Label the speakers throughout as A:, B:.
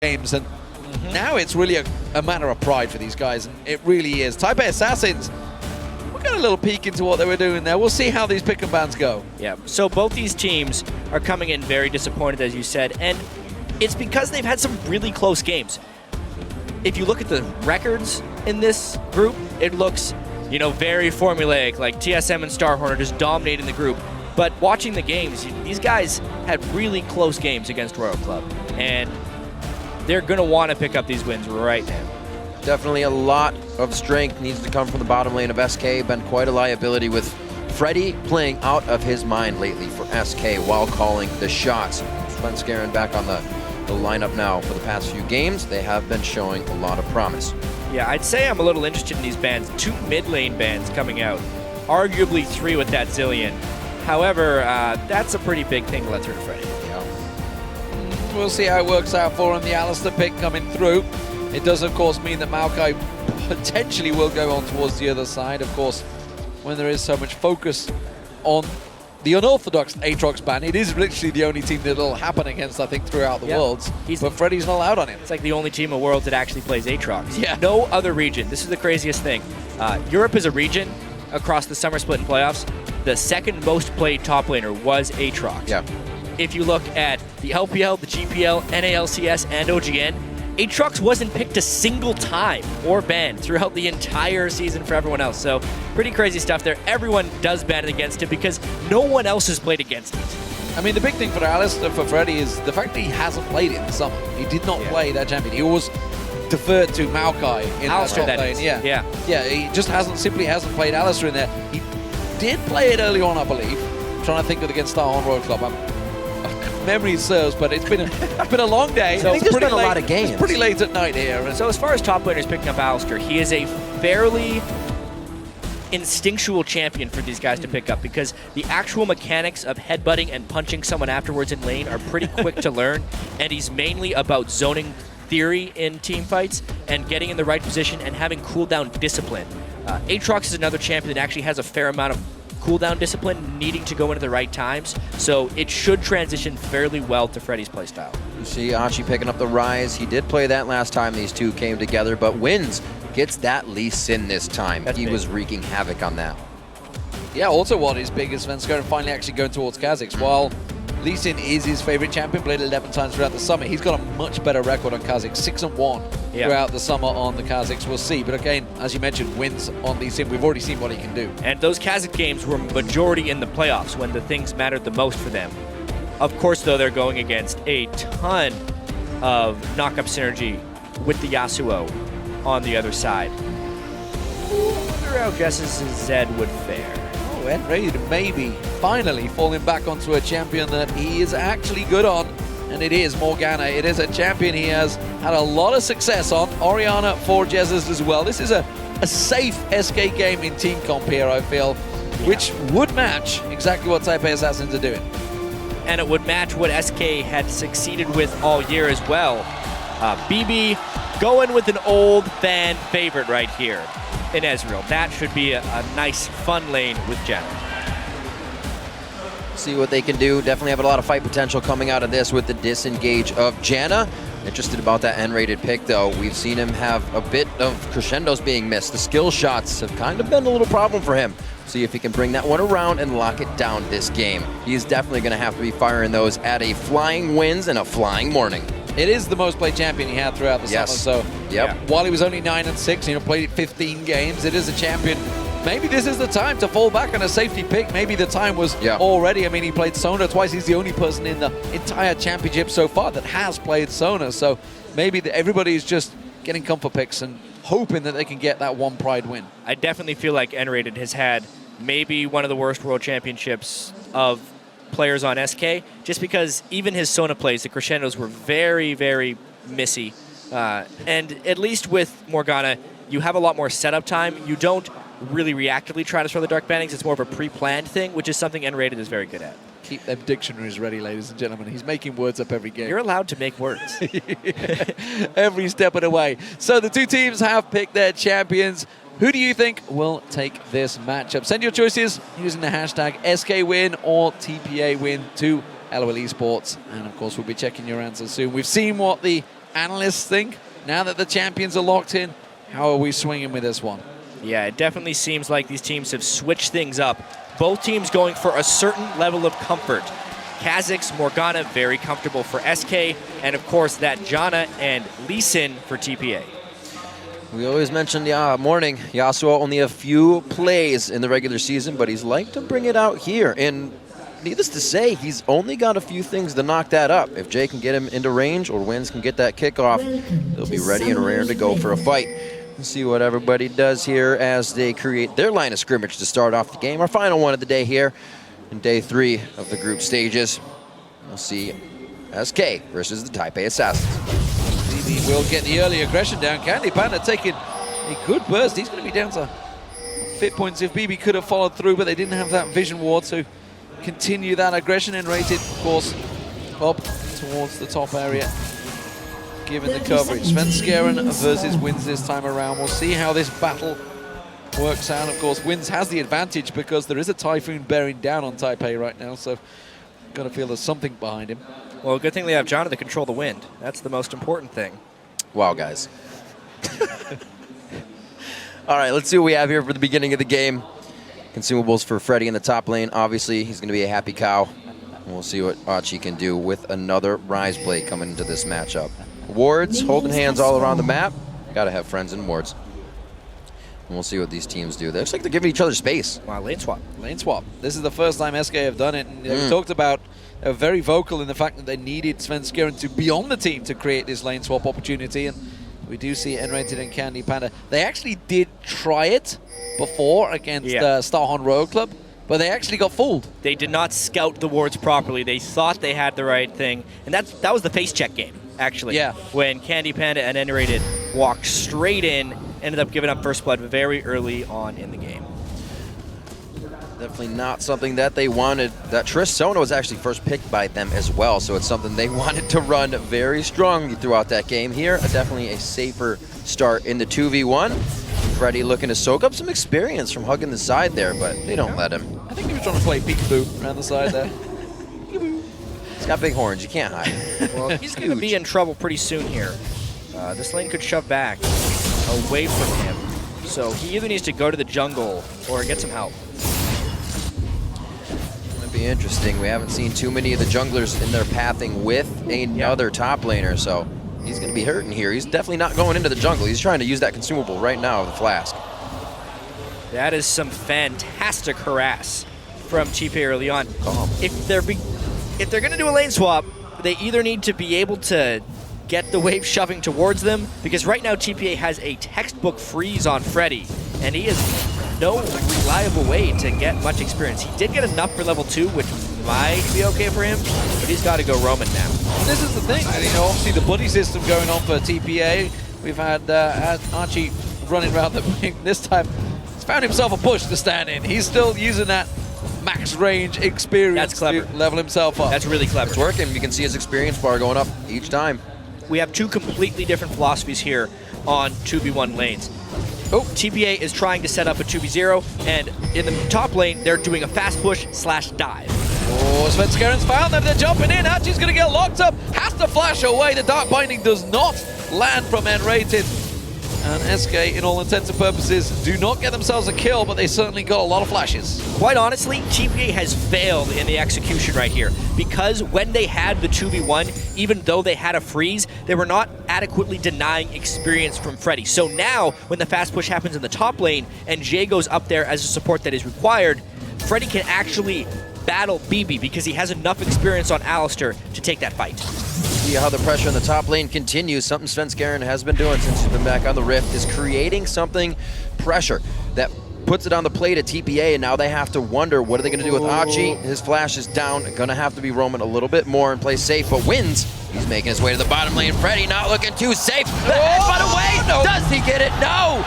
A: games, and now it's really a matter of pride for these guys, and it really is. Taipei Assassins, we got a little peek into what they were doing there. We'll see how these pick and bans go.
B: Yeah, so both these teams are coming in very disappointed, as you said, and it's because they've had some really close games. If you look at the records in this group, it looks, you know, very formulaic, like TSM and Starhorn are just dominating the group. But watching the games, these guys had really close games against Royal Club, and they're going to want to pick up these wins right now.
C: Definitely a lot of strength needs to come from the bottom lane of SK. Been quite a liability with Freddy playing out of his mind lately for SK while calling the shots. Svenskeren back on the lineup now for the past few games. They have been showing a lot of promise.
B: Yeah, I'd say I'm a little interested in these bans. 2 mid lane bans coming out, arguably 3 with that Zillion. However, that's a pretty big thing to let through to Freddy.
A: Yeah. We'll see how it works out for him. The Alistar pick coming through. It does, of course, mean that Maokai potentially will go on towards the other side. Of course, when there is so much focus on the unorthodox Aatrox ban, it is literally the only team that it'll happen against, I think, throughout the worlds. But Freddy's not allowed on him.
B: It's like the only team in the world that actually plays Aatrox.
A: Yeah.
B: No other region. This is the craziest thing. Europe is a region across the summer split and playoffs. The second most played top laner was Aatrox.
C: Yeah.
B: If you look at the LPL, the GPL, NALCS, and OGN, Aatrox wasn't picked a single time or banned throughout the entire season for everyone else. So pretty crazy stuff there. Everyone does ban it against it because no one else has played against it.
A: I mean, the big thing for Alistar, for Freddy, is the fact that he hasn't played it in the summer. He did not play that champion. He always deferred to Maokai in
B: Alistar,
A: that top lane.
B: Yeah.
A: He just simply hasn't played Alistar in there. He did play it early on, I believe. I'm trying to think of against Starhorn Royal Club. Memory serves, but it's been a long day.
C: So it's been a lot of games.
A: It's pretty late at night here.
B: So as far as top laners picking up Alistar, he is a fairly instinctual champion for these guys to pick up because the actual mechanics of headbutting and punching someone afterwards in lane are pretty quick to learn, and he's mainly about zoning theory in team fights and getting in the right position and having cooldown discipline. Aatrox is another champion that actually has a fair amount of cooldown discipline, needing to go into the right times, so it should transition fairly well to Freddy's playstyle.
C: You see Achie picking up the Ryze. He did play that last time these two came together, but wins. Gets that Lee Sin this time. He was wreaking havoc on that.
A: Yeah, also what is big is Svenskeren finally actually going towards Kha'Zix. While Lee Sin is his favorite champion, played 11 times throughout the summer, he's got a much better record on Kha'Zix, 6-1 throughout the summer on the Kha'Zix. We'll see, but again, as you mentioned, wins on Lee Sin. We've already seen what he can do.
B: And those Kha'Zix games were majority in the playoffs when the things mattered the most for them. Of course, though, they're going against a ton of knock-up synergy with the Yasuo on the other side. I wonder how Jesiz' Zed would fare.
A: Oh, nRated maybe finally falling back onto a champion that he is actually good on, and it is Morgana. It is a champion he has had a lot of success on. Orianna for Jesiz as well. This is a safe SK game in team comp here, I feel, which would match exactly what Taipei Assassins are doing.
B: And it would match what SK had succeeded with all year as well. Bebe going with an old fan favorite right here in Ezreal. That should be a nice, fun lane with Janna.
C: See what they can do. Definitely have a lot of fight potential coming out of this with the disengage of Janna. Interested about that nRated pick, though. We've seen him have a bit of crescendos being missed. The skill shots have kind of been a little problem for him. See if he can bring that one around and lock it down this game. He's definitely going to have to be firing those at a flying winds and a flying morning.
A: It is the most played champion he had throughout the summer, so while he was only 9-6, played 15 games, it is a champion. Maybe this is the time to fall back on a safety pick. Maybe the time was already. I mean, he played Sona twice. He's the only person in the entire championship so far that has played Sona, so maybe everybody is just getting comfort picks and hoping that they can get that one Pride win.
B: I definitely feel like nRated has had maybe one of the worst world championships of players on SK, just because even his Sona plays, the crescendos were very, very missy. And at least with Morgana, you have a lot more setup time. You don't really reactively try to throw the dark bannings. It's more of a pre-planned thing, which is something nRated is very good at.
A: Keep them dictionaries ready, ladies and gentlemen. He's making words up every game.
B: You're allowed to make words.
A: Every step of the way. So the two teams have picked their champions. Who do you think will take this matchup? Send your choices using the hashtag SKWin or TPA Win to LOL Esports. And of course, we'll be checking your answers soon. We've seen what the analysts think? Now that the champions are locked in, how are we swinging with this one?
B: Yeah, it definitely seems like these teams have switched things up. Both teams going for a certain level of comfort. Kha'Zix, Morgana, very comfortable for SK, and of course that Janna and Lucian for TPA.
C: We always mention morning. Yasuo only a few plays in the regular season, but he's like to bring it out here. And needless to say, he's only got a few things to knock that up. If Jay can get him into range or Wins can get that kickoff, they'll be ready and raring to go for a fight. Let's see what everybody does here as they create their line of scrimmage to start off the game. Our final one of the day here in day 3 of the group stages. We'll see SK versus the Taipei Assassins.
A: He will get the early aggression down. Candy Panda taking a good burst. He's going to be down to fit points if BB could have followed through, but they didn't have that vision ward to continue that aggression. nRated, of course, up towards the top area, given the coverage. Svenskeren versus Wins this time around. We'll see how this battle works out. Of course, Wins has the advantage because there is a Typhoon bearing down on Taipei right now, so got to feel there's something behind him.
B: Well, good thing they have Janna to control the wind. That's the most important thing.
C: Wow, guys. All right, let's see what we have here for the beginning of the game. Consumables for Freddy in the top lane. Obviously, he's going to be a happy cow. And we'll see what Achie can do with another Ryze blade coming into this matchup. Wards, holding hands all around the map. Got to have friends in wards. And we'll see what these teams do. They looks like they're giving each other space.
B: Wow, lane swap.
A: Lane swap. This is the first time SK have done it. And we talked about, they were very vocal in the fact that they needed Svenskeren to be on the team to create this lane swap opportunity. And we do see nRated and Candy Panda. They actually did try it before against Starhorn Royal Club, but they actually got fooled.
B: They did not scout the wards properly. They thought they had the right thing. And that was the face check game, actually.
A: Yeah.
B: When Candy Panda and nRated walked straight in, ended up giving up first blood very early on in the game.
C: Definitely not something that they wanted. That Tristana was actually first picked by them as well, so it's something they wanted to run very strongly throughout that game. Here, definitely a safer start in the 2v1. Freddy looking to soak up some experience from hugging the side there, but they don't let him.
A: I think he was trying to play peekaboo around the side there.
C: He's got big horns, you can't hide.
B: Well, he's going to be in trouble pretty soon here. This lane could shove back away from him, so he either needs to go to the jungle or get some help.
C: Be interesting. We haven't seen too many of the junglers in their pathing with another top laner, so he's going to be hurting here. He's definitely not going into the jungle. He's trying to use that consumable right now, the flask.
B: That is some fantastic harass from TPA early on. If they're going to do a lane swap, they either need to be able to get the wave shoving towards them, because right now TPA has a textbook freeze on Freddy, and he is no reliable way to get much experience. He did get enough for level 2, which might be okay for him, but he's got to go Roman now.
A: This is the thing, you know, obviously the buddy system going on for TPA. We've had Achie running around the wing. This time, he's found himself a bush to stand in. He's still using that max range experience to level himself up.
B: That's really clever.
C: It's working. You can see his experience bar going up each time.
B: We have two completely different philosophies here on 2v1 lanes. TPA is trying to set up a 2v0, and in the top lane, they're doing a fast push /dive.
A: Oh, Svenskeren's found them. They're jumping in. Achie's going to get locked up. Has to flash away. The Dark Binding does not land from nRated. And SK, in all intents and purposes, do not get themselves a kill, but they certainly got a lot of flashes.
B: Quite honestly, TPA has failed in the execution right here, because when they had the 2v1, even though they had a freeze, they were not adequately denying experience from Freddy. So now, when the fast push happens in the top lane, and Jay goes up there as a support that is required, Freddy can actually battle bebe, because he has enough experience on Alistar to take that fight.
C: See how the pressure in the top lane continues. Something Svenskeren has been doing since he's been back on the Rift is creating something pressure that puts it on the plate at TPA, and now they have to wonder, what are they going to do with Achie? His flash is down. Going to have to be roaming a little bit more and play safe, but Wins. He's making his way to the bottom lane. Freddy not looking too safe. The headbutt away. No. Does he get it? No.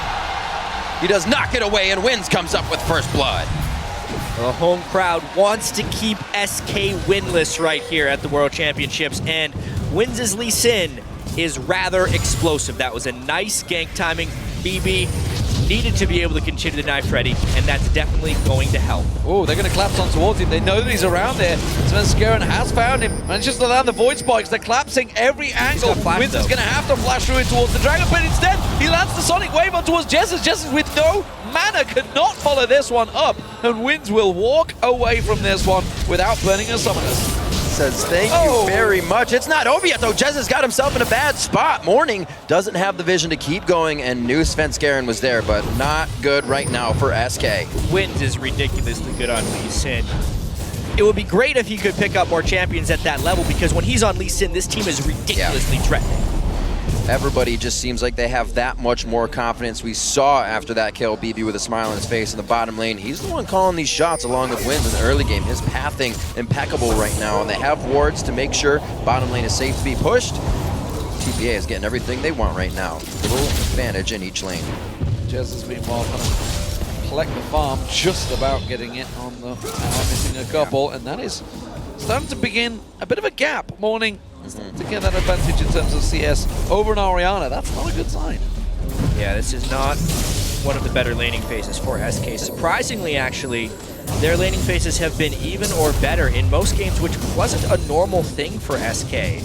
C: He does not get away, and Wins comes up with first blood.
B: The home crowd wants to keep SK winless right here at the World Championships, and Wins' Lucian is rather explosive. That was a nice gank timing. bebe needed to be able to continue the knife ready, and that's definitely going to help.
A: Oh, they're going to collapse on towards him. They know that he's around there. Svenskeren has found him. Manages to land the void spikes. They're collapsing every angle. Winston's going to have to flash through it towards the dragon, but instead he lands the sonic wave on towards Jesiz. Jesiz with no mana could not follow this one up, and Wins will walk away from this one without burning a summoners.
C: Says thank you very much. It's not over yet though. Jesiz got himself in a bad spot. Morning doesn't have the vision to keep going, and knew Svenskeren was there, but not good right now for SK.
B: Wins is ridiculously good on Lee Sin. It would be great if he could pick up more champions at that level, because when he's on Lee Sin, this team is ridiculously threatening.
C: Everybody just seems like they have that much more confidence. We saw after that kill, bebe with a smile on his face in the bottom lane. He's the one calling these shots along with Wins in the early game. His pathing impeccable right now, and they have wards to make sure bottom lane is safe to be pushed. TPA is getting everything they want right now. Little advantage in each lane.
A: Jesiz meanwhile kind of collect the farm, just about getting it on the tower, missing a couple, and that is starting to begin a bit of a gap. Morning to get that advantage in terms of CS over an Orianna. That's not a good sign.
B: Yeah, this is not one of the better laning phases for SK. Surprisingly, actually, their laning phases have been even or better in most games, which wasn't a normal thing for SK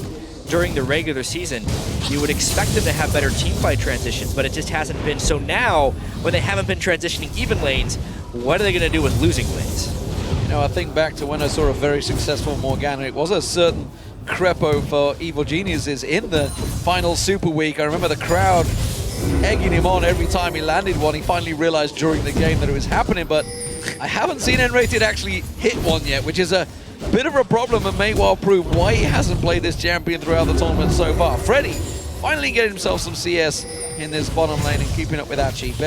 B: during the regular season. You would expect them to have better teamfight transitions, but it just hasn't been. So now, when they haven't been transitioning even lanes, what are they going to do with losing lanes?
A: You know, I think back to when I saw a very successful Morgana. It was a certain crepo for Evil Geniuses in the final Super Week. I remember the crowd egging him on every time he landed one. He finally realized during the game that it was happening, but I haven't seen nRated actually hit one yet, which is a bit of a problem and may well prove why he hasn't played this champion throughout the tournament so far. Freddy finally getting himself some CS in this bottom lane and keeping up with Achie.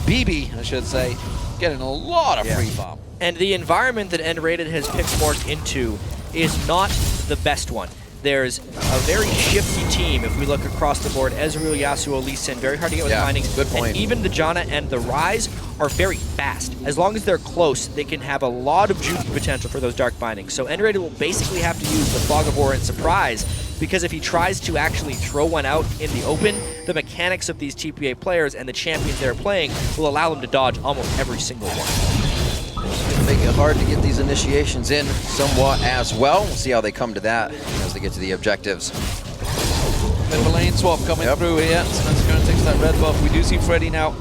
A: bebe, I should say, getting a lot of free farm.
B: And the environment that nRated has picked Morg into is not the best one. There's a very shifty team if we look across the board. Ezreal, Yasuo, Lee Sin, very hard to get with bindings.
C: Good point.
B: And even the Janna and the Ryze are very fast. As long as they're close, they can have a lot of juking potential for those dark bindings. So nRated will basically have to use the Fog of War and Surprise, because if he tries to actually throw one out in the open, the mechanics of these TPA players and the champions they're playing will allow them to dodge almost every single one.
C: Make it hard to get these initiations in somewhat as well. We'll see how they come to that as they get to the objectives.
A: Bit of a lane swap coming through here. Svenskeren takes that red buff. We do see Freddy now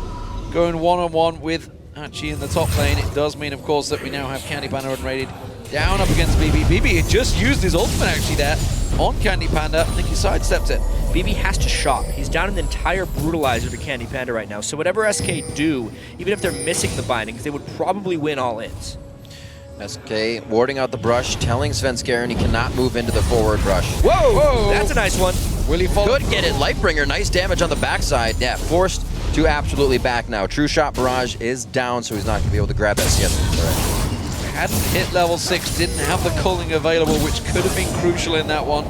A: going one-on-one with Achie in the top lane. It does mean, of course, that we now have Candy Panda unrated down up against bebe. bebe had just used his ultimate actually there on Candy Panda. I think he sidestepped it.
B: bebe has to shop. He's down an entire brutalizer to Candy Panda right now. So whatever SK do, even if they're missing the bindings, they would probably win all ins.
C: SK warding out the brush, telling Svenskeren he cannot move into the forward brush.
B: Whoa! That's a nice one.
C: Will he follow? Good, get it. Lightbringer, nice damage on the backside. Yeah, forced to absolutely back now. True Shot Barrage is down, so he's not going to be able to grab that CS.
A: Hadn't hit level 6, didn't have the culling available, which could have been crucial in that one.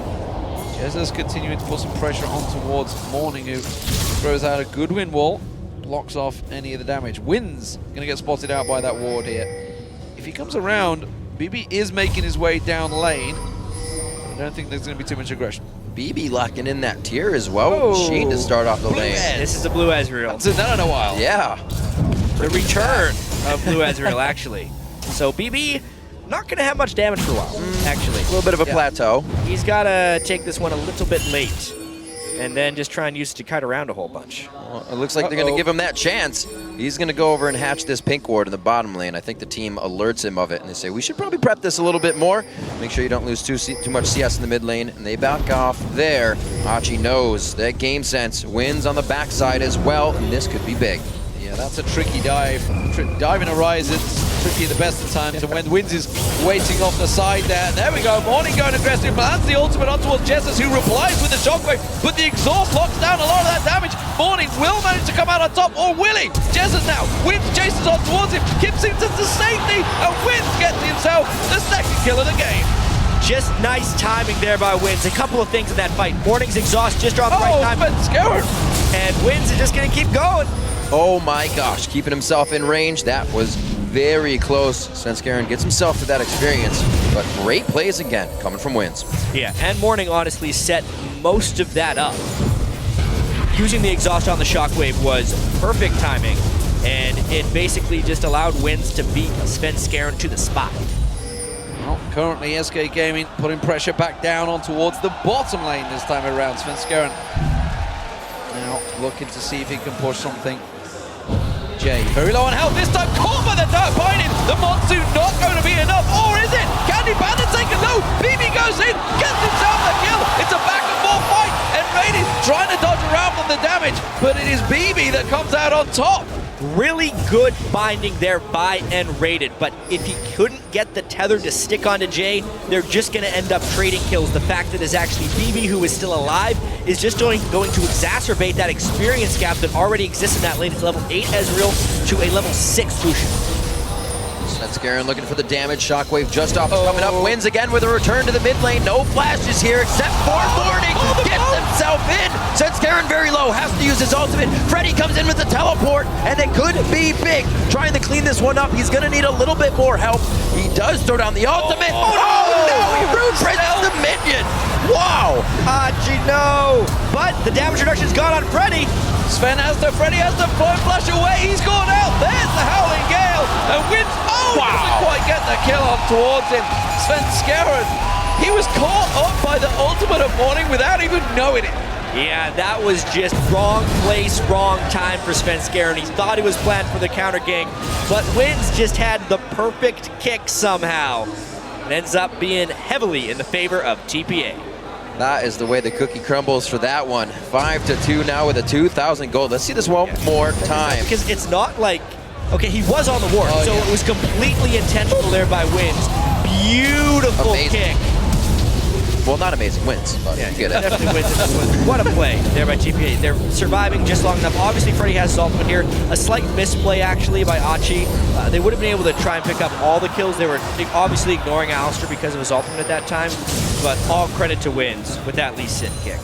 A: Jesiz continuing to put some pressure on towards Morning, who throws out a good wind wall, blocks off any of the damage. Wins going to get spotted out by that ward here. If he comes around, bebe is making his way down lane. I don't think there's going to be too much aggression.
C: bebe locking in that tier as well. Sheen to start off the lane.
B: This is the blue Ezreal.
A: That's done in a while.
C: Yeah.
B: The return of blue Ezreal, actually. So bebe, not going to have much damage for a while, actually.
C: A little bit of a plateau.
B: He's got to take this one a little bit late, and then just try and use it to kite around a whole bunch.
C: Well, it looks like they're going to give him that chance. He's going to go over and hatch this pink ward in the bottom lane. I think the team alerts him of it, and they say, we should probably prep this a little bit more. Make sure you don't lose too much CS in the mid lane, and they back off there. Achie knows that game sense. Wins on the backside as well, and this could be big.
A: Yeah, that's a tricky dive. Diving a Ryze, it's tricky at the best of times, and when Wins is waiting off the side there. There we go, Morning going aggressive, lands the ultimate on towards Jesiz, who replies with the shockwave, but the exhaust locks down a lot of that damage. Morning will manage to come out on top, or will he? Jesiz now, Wins chases on towards him, keeps him to safety, and Wins gets himself the second kill of the game.
B: Just nice timing there by Wins. A couple of things in that fight. Morning's exhaust just dropped right time.
A: Svenskeren.
B: And Wins is just going to keep going.
C: Oh my gosh, keeping himself in range. That was very close. Svenskeren gets himself to that experience, but great plays again coming from Wins.
B: Yeah, and Morning honestly set most of that up. using the exhaust on the Shockwave was perfect timing, and it basically just allowed Wins to beat Svenskeren to the spot.
A: Well, currently SK Gaming putting pressure back down on towards the bottom lane this time around. Svenskeren now looking to see if he can push something. Jay, very low on health this time, caught by the Dark Binding. The Monsoon not going to be enough, or is it? Can Panda take a low? bebe goes in, gets himself the kill. It's a back and forth fight, and nRated trying to dodge around from the damage, but it is bebe that comes out on top.
B: Really good binding there by nRated, but if he couldn't get the tether to stick onto Jay, they're just going to end up trading kills. The fact that it's actually bebe who is still alive is just going to exacerbate that experience gap that already exists in that lane. It's level 8 Ezreal to a level 6 Lucian.
C: Svenskeren looking for the damage. Shockwave just off, coming up. Wins again with a return to the mid lane. No flashes here except for Morning. Gets himself in. Svenskeren very low, has to use his ultimate. Freddy comes in with the teleport, and it could be big. Trying to clean this one up. He's going to need a little bit more help. He does throw down the ultimate. Oh no! He root presents the minion. Wow!
B: Achie, no! But the damage reduction's gone on Freddy.
A: Freddy has to flash away. He's gone out. There's the Howling Gale. And Wins, doesn't quite get the kill on towards him. Svenskeren, he was caught up by the ultimate of Morning without even knowing it.
B: Yeah, that was just wrong place, wrong time for Svenskeren. He thought he was planned for the counter gank, but Wins just had the perfect kick somehow. It ends up being heavily in the favor of TPA.
C: That is the way the cookie crumbles for that one. 5-2 now with a 2,000 gold. Let's see this one more time.
B: Because it's not like, okay, he was on the ward, so it was completely intentional there by Wins. Beautiful kick.
C: Well, not amazing, Wins, but
B: yeah,
C: get it.
B: Definitely Wins. What a play there by TPA. They're surviving just long enough. Obviously, Freddy has his ultimate here. A slight misplay, actually, by Achie. They would have been able to try and pick up all the kills. They were obviously ignoring Alistar because of his ultimate at that time, but all credit to Wins with that Lee Sin kick.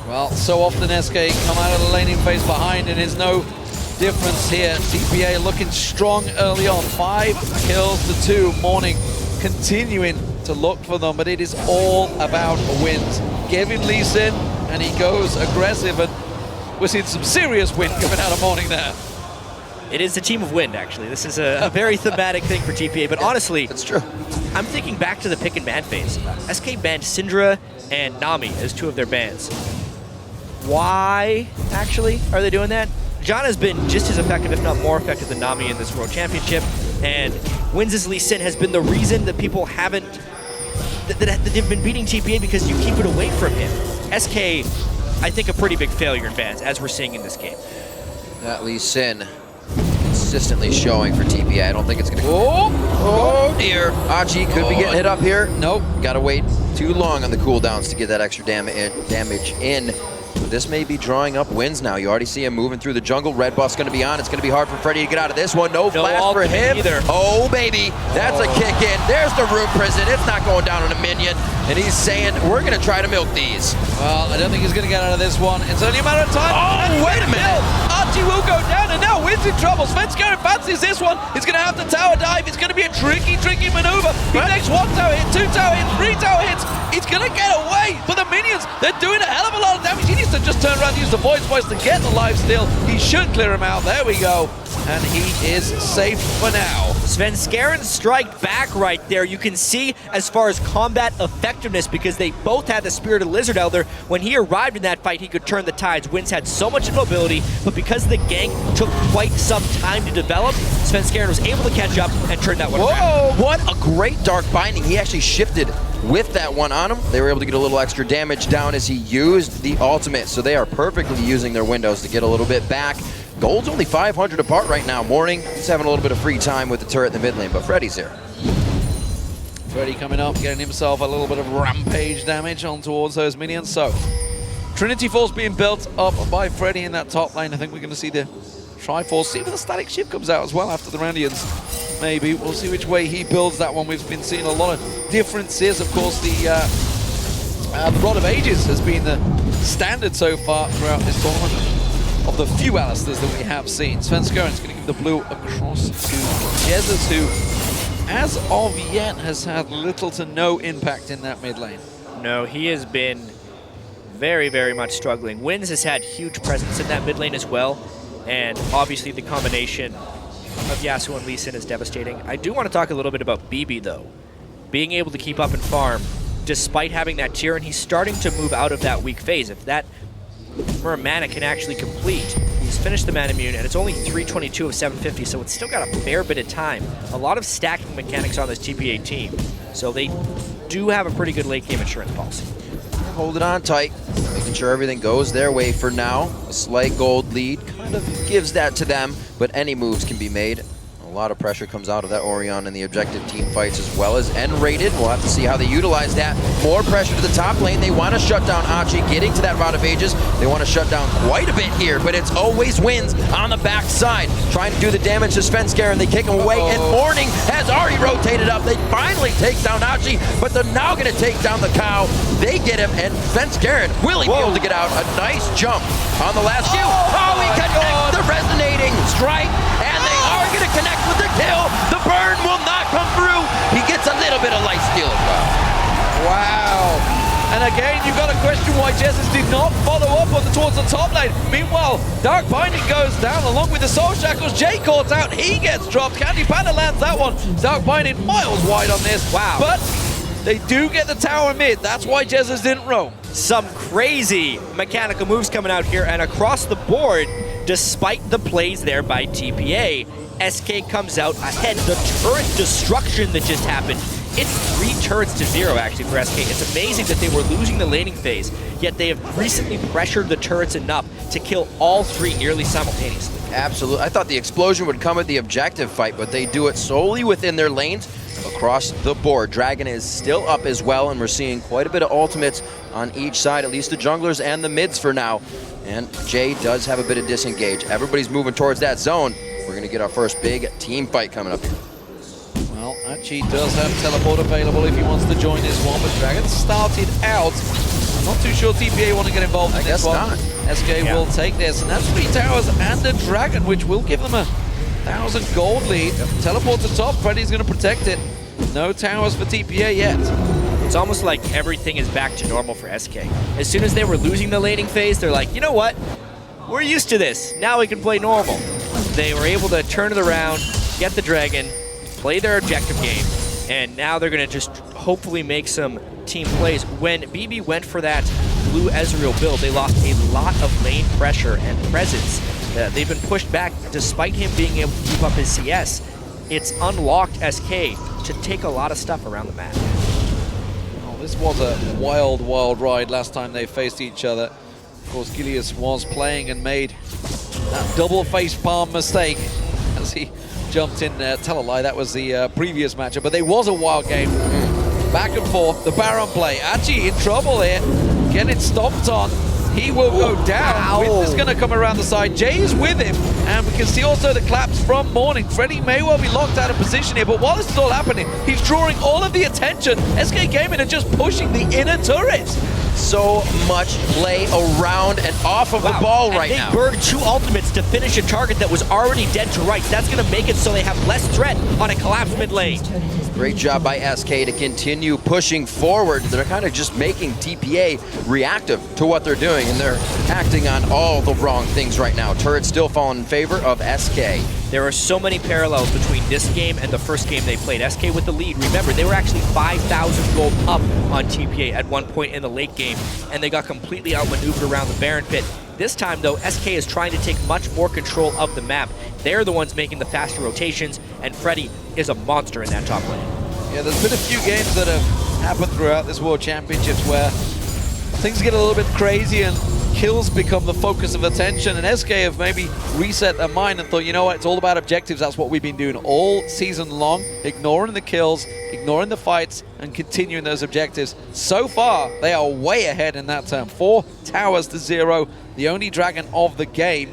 A: Well, so often SK come out of the laning phase behind, and there's no difference here. TPA looking strong early on. 5 kills to 2. Morning continuing to look for them, but it is all about Wins. Give him Lee Sin, and he goes aggressive, and we're seeing some serious wind coming out of Morning there.
B: It is a team of wind, actually. This is a very thematic thing for TPA, but honestly,
C: that's true.
B: I'm thinking back to the pick and ban phase. SK banned Syndra and Nami as 2 of their bans. Why, actually, are they doing that? Janna has been just as effective, if not more effective, than Nami in this World Championship, and Wins' Lee Sin has been the reason that people haven't, that they've been beating TPA because you keep it away from him. SK, I think, a pretty big failure in bans, as we're seeing in this game.
C: That Lee Sin consistently showing for TPA. I don't think it's going to go. Oh dear. Achie could be getting hit up here. Nope. Got to wait too long on the cooldowns to get that extra damage in. This may be drawing up Wins now. You already see him moving through the jungle. Red buff's going to be on. It's going to be hard for Freddy to get out of this one. No flash for him.
B: Either.
C: Oh, baby. That's a kick in. There's the room prison. It's not going down on a minion. And he's saying, we're going to try to milk these.
A: Well, I don't think he's going to get out of this one. It's only a matter of time.
C: Oh, wait a minute.
A: Achie will go down, and now Wins in trouble. Svenskeren fancies this one. He's going to have to tower dive. It's going to be a tricky maneuver. He takes 1 tower hit, 2 tower hits, 3 tower hits. He's going to get away. But the minions, they're doing a hell of a lot of damage. He needs to just turn around and use the voice to get the lifesteal. He should clear him out. There we go. And he is safe for now.
B: Svenskeren strike back right there. You can see as far as combat effectiveness, because they both had the Spirited Lizard Elder. When he arrived in that fight, he could turn the tides. Wins had so much mobility, but because the gank took quite some time to develop, Svenskeren was able to catch up and turn that one around.
C: What a great Dark Binding. He actually shifted with that one on him. They were able to get a little extra damage down as he used the ultimate, so they are perfectly using their windows to get a little bit back. Gold's only 500 apart right now. Morning, he's having a little bit of free time with the turret in the mid lane, but Freddy's here.
A: Freddy coming up, getting himself a little bit of rampage damage on towards those minions. So, Trinity Force being built up by Freddy in that top lane. I think we're going to see the Triforce. See if the static shift comes out as well after the Randians. Maybe. We'll see which way he builds that one. We've been seeing a lot of differences. Of course, the Rod of Ages has been the standard so far throughout this tournament of the few Alistars that we have seen. Svenskeren's going to give the blue across to Jesiz, who, as of yet, has had little to no impact in that mid lane.
B: No, he has been very, very much struggling. Wins has had huge presence in that mid lane as well, and obviously the combination of Yasuo and Lucian is devastating. I do want to talk a little bit about bebe, though. Being able to keep up and farm, despite having that tier, and he's starting to move out of that weak phase. If that mana can actually complete, he's finished the mana immune, and it's only 322 of 750, so it's still got a fair bit of time. A lot of stacking mechanics on this TPA team, so they do have a pretty good late game insurance policy.
C: Hold it on tight, making sure everything goes their way for now. A slight gold lead kind of gives that to them, but any moves can be made. A lot of pressure comes out of that Orion and the objective team fights, as well as nRated. We'll have to see how they utilize that. More pressure to the top lane. They want to shut down Achie, getting to that Rod of Ages. They want to shut down quite a bit here, but it's always wins on the backside. Trying to do the damage to Svenskeren. They kick him away, and Morning has already rotated up. They finally take down Achie, but they're now going to take down the cow. They get him, and Svenskeren will he be able to get out. A nice jump on the last few. Oh, he connects the resonating strike, and they are going to connect with the kill. The burn will not come through. He gets a little bit of life steal as well.
A: Wow. And again, you've got to question why Jesiz did not follow up towards the top lane. Meanwhile, Dark Binding goes down along with the Soul Shackles. Jay caught out. He gets dropped. Candy Panda lands that one. Dark Binding miles wide on this.
B: Wow.
A: But they do get the tower mid. That's why Jesiz didn't roam.
B: Some crazy mechanical moves coming out here, and across the board, despite the plays there by TPA, SK comes out ahead. The turret destruction that just happened, it's 3 turrets to 0 actually for SK. It's amazing that they were losing the laning phase, yet they have recently pressured the turrets enough to kill all 3 nearly simultaneously.
C: Absolutely. I thought the explosion would come at the objective fight, but they do it solely within their lanes across the board. Dragon is still up as well, and we're seeing quite a bit of ultimates on each side, at least the junglers and the mids for now. And Jay does have a bit of disengage. Everybody's moving towards that zone. We're going to get our first big team fight coming up here.
A: Well, Achie does have teleport available if he wants to join this one, but Dragon started out. I'm not too sure TPA want to get involved in this one.
C: I guess not.
A: SK will take this, and that's 3 towers and a dragon, which will give them a 1,000 gold lead. Teleport to top, Freddy's going to protect it. No towers for TPA yet.
B: It's almost like everything is back to normal for SK. As soon as they were losing the laning phase, they're like, you know what? We're used to this. Now we can play normal. They were able to turn it around, get the dragon, play their objective game, and now they're going to just hopefully make some team plays. When bebe went for that blue Ezreal build, they lost a lot of lane pressure and presence. They've been pushed back despite him being able to keep up his CS. It's unlocked SK to take a lot of stuff around the map.
A: Oh, this was a wild, wild ride last time they faced each other. Of course, Gilius was playing and made that double face palm mistake as he jumped in. Tell a lie, that was the previous matchup, but there was a wild game. Back and forth, the Baron play. Achie in trouble here, getting stomped on. He will go down. Wind is going to come around the side. Jay is with him, and we can see also the claps from Morning. Freddy may well be locked out of position here, but while this is all happening, he's drawing all of the attention. SK Gaming are just pushing the inner turret.
C: So much play around and off of the ball right now.
B: They burned 2 ultimates to finish a target that was already dead to Ryze. That's going to make it so they have less threat on a collapsed mid lane.
C: Great job by SK to continue pushing forward. They're kind of just making TPA reactive to what they're doing, and they're acting on all the wrong things right now. Turret's still falling in favor of SK.
B: There are so many parallels between this game and the first game they played. SK with the lead. Remember, they were actually 5,000 gold up on TPA at one point in the late game, and they got completely outmaneuvered around the Baron pit. This time, though, SK is trying to take much more control of the map. They're the ones making the faster rotations, and Freddy is a monster in that top lane.
A: Yeah, there's been a few games that have happened throughout this World Championships where things get a little bit crazy and kills become the focus of attention, and SK have maybe reset their mind and thought, you know what, it's all about objectives. That's what we've been doing all season long, ignoring the kills, ignoring the fights, and continuing those objectives. So far, they are way ahead in that term. 4 towers to 0, the only dragon of the game,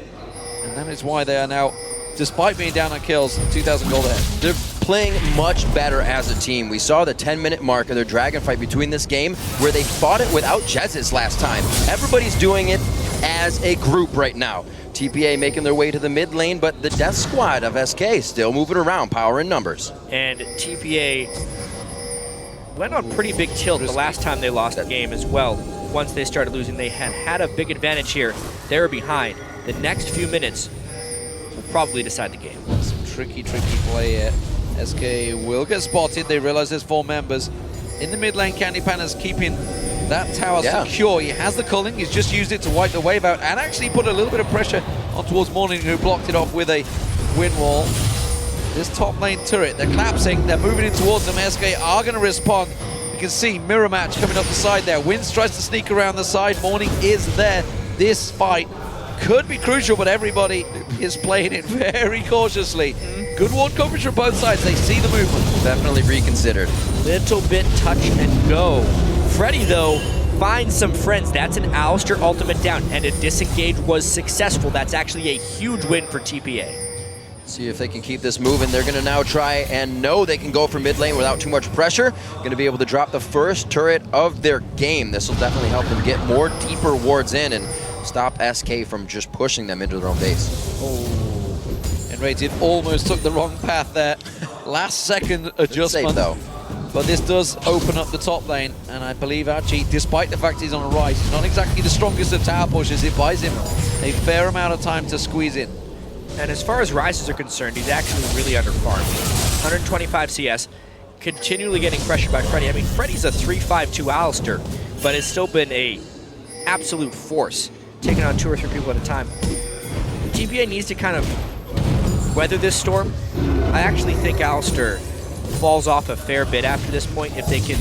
A: and that is why they are now, despite being down on kills, 2,000 gold ahead.
C: They're playing much better as a team. We saw the 10-minute mark of their dragon fight between this game where they fought it without Jesiz last time. Everybody's doing it as a group right now. TPA making their way to the mid lane, but the death squad of SK still moving around, power in numbers.
B: And TPA went on pretty big tilt the last time they lost the game as well. once they started losing. They had a big advantage here. They were behind. The next few minutes will probably decide the game.
A: Some tricky play here. SK will get spotted. They realize there's 4 members. In the mid lane, Candy Panda's keeping that tower secure. He has the culling. He's just used it to wipe the wave out and actually put a little bit of pressure on towards Morning, who blocked it off with a wind wall. This top lane turret, they're collapsing. They're moving in towards them. SK are going to respond. You can see mirror match coming up the side there. Winds tries to sneak around the side. Morning is there. This fight could be crucial, but everybody is playing it very cautiously. Good ward coverage from both sides. They see the movement.
C: Definitely reconsidered.
B: Little bit touch and go. Freddy, though, finds some friends. That's an Alistar ultimate down, and a disengage was successful. That's actually a huge win for TPA.
C: See if they can keep this moving. They're going to now try and know they can go for mid lane without too much pressure. Going to be able to drop the first turret of their game. This will definitely help them get more deeper wards in and stop SK from just pushing them into their own base.
A: nRated almost took the wrong path there. Last second adjustment.
C: Safe, though.
A: But this does open up the top lane, and I believe Achie, despite the fact he's on a Ryze, he's not exactly the strongest of tower pushers. It buys him a fair amount of time to squeeze in.
B: And as far as Ryzes are concerned, he's actually really underfarmed. 125 CS, continually getting pressured by Freddy. I mean, Freddy's a 3-5-2 Alistar, but it's still been a absolute force, taking on 2 or 3 people at a time. TPA needs to kind of weather this storm. I actually think Alistar falls off a fair bit after this point. If they can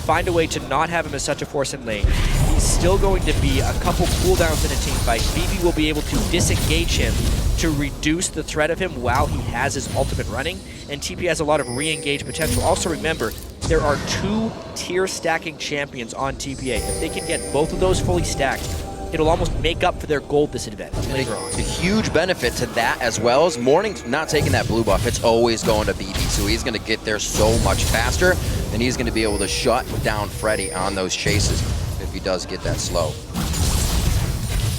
B: find a way to not have him as such a force in lane, he's still going to be a couple cooldowns in a team fight. bebe will be able to disengage him to reduce the threat of him while he has his ultimate running, and TP has a lot of re-engage potential. Also remember, there are 2 tier stacking champions on TPA. If they can get both of those fully stacked, it'll almost make up for their gold disadvantage later on.
C: A huge benefit to that as well is Morning's not taking that blue buff. It's always going to bebe, so he's going to get there so much faster, and he's going to be able to shut down Freddy on those chases if he does get that slow.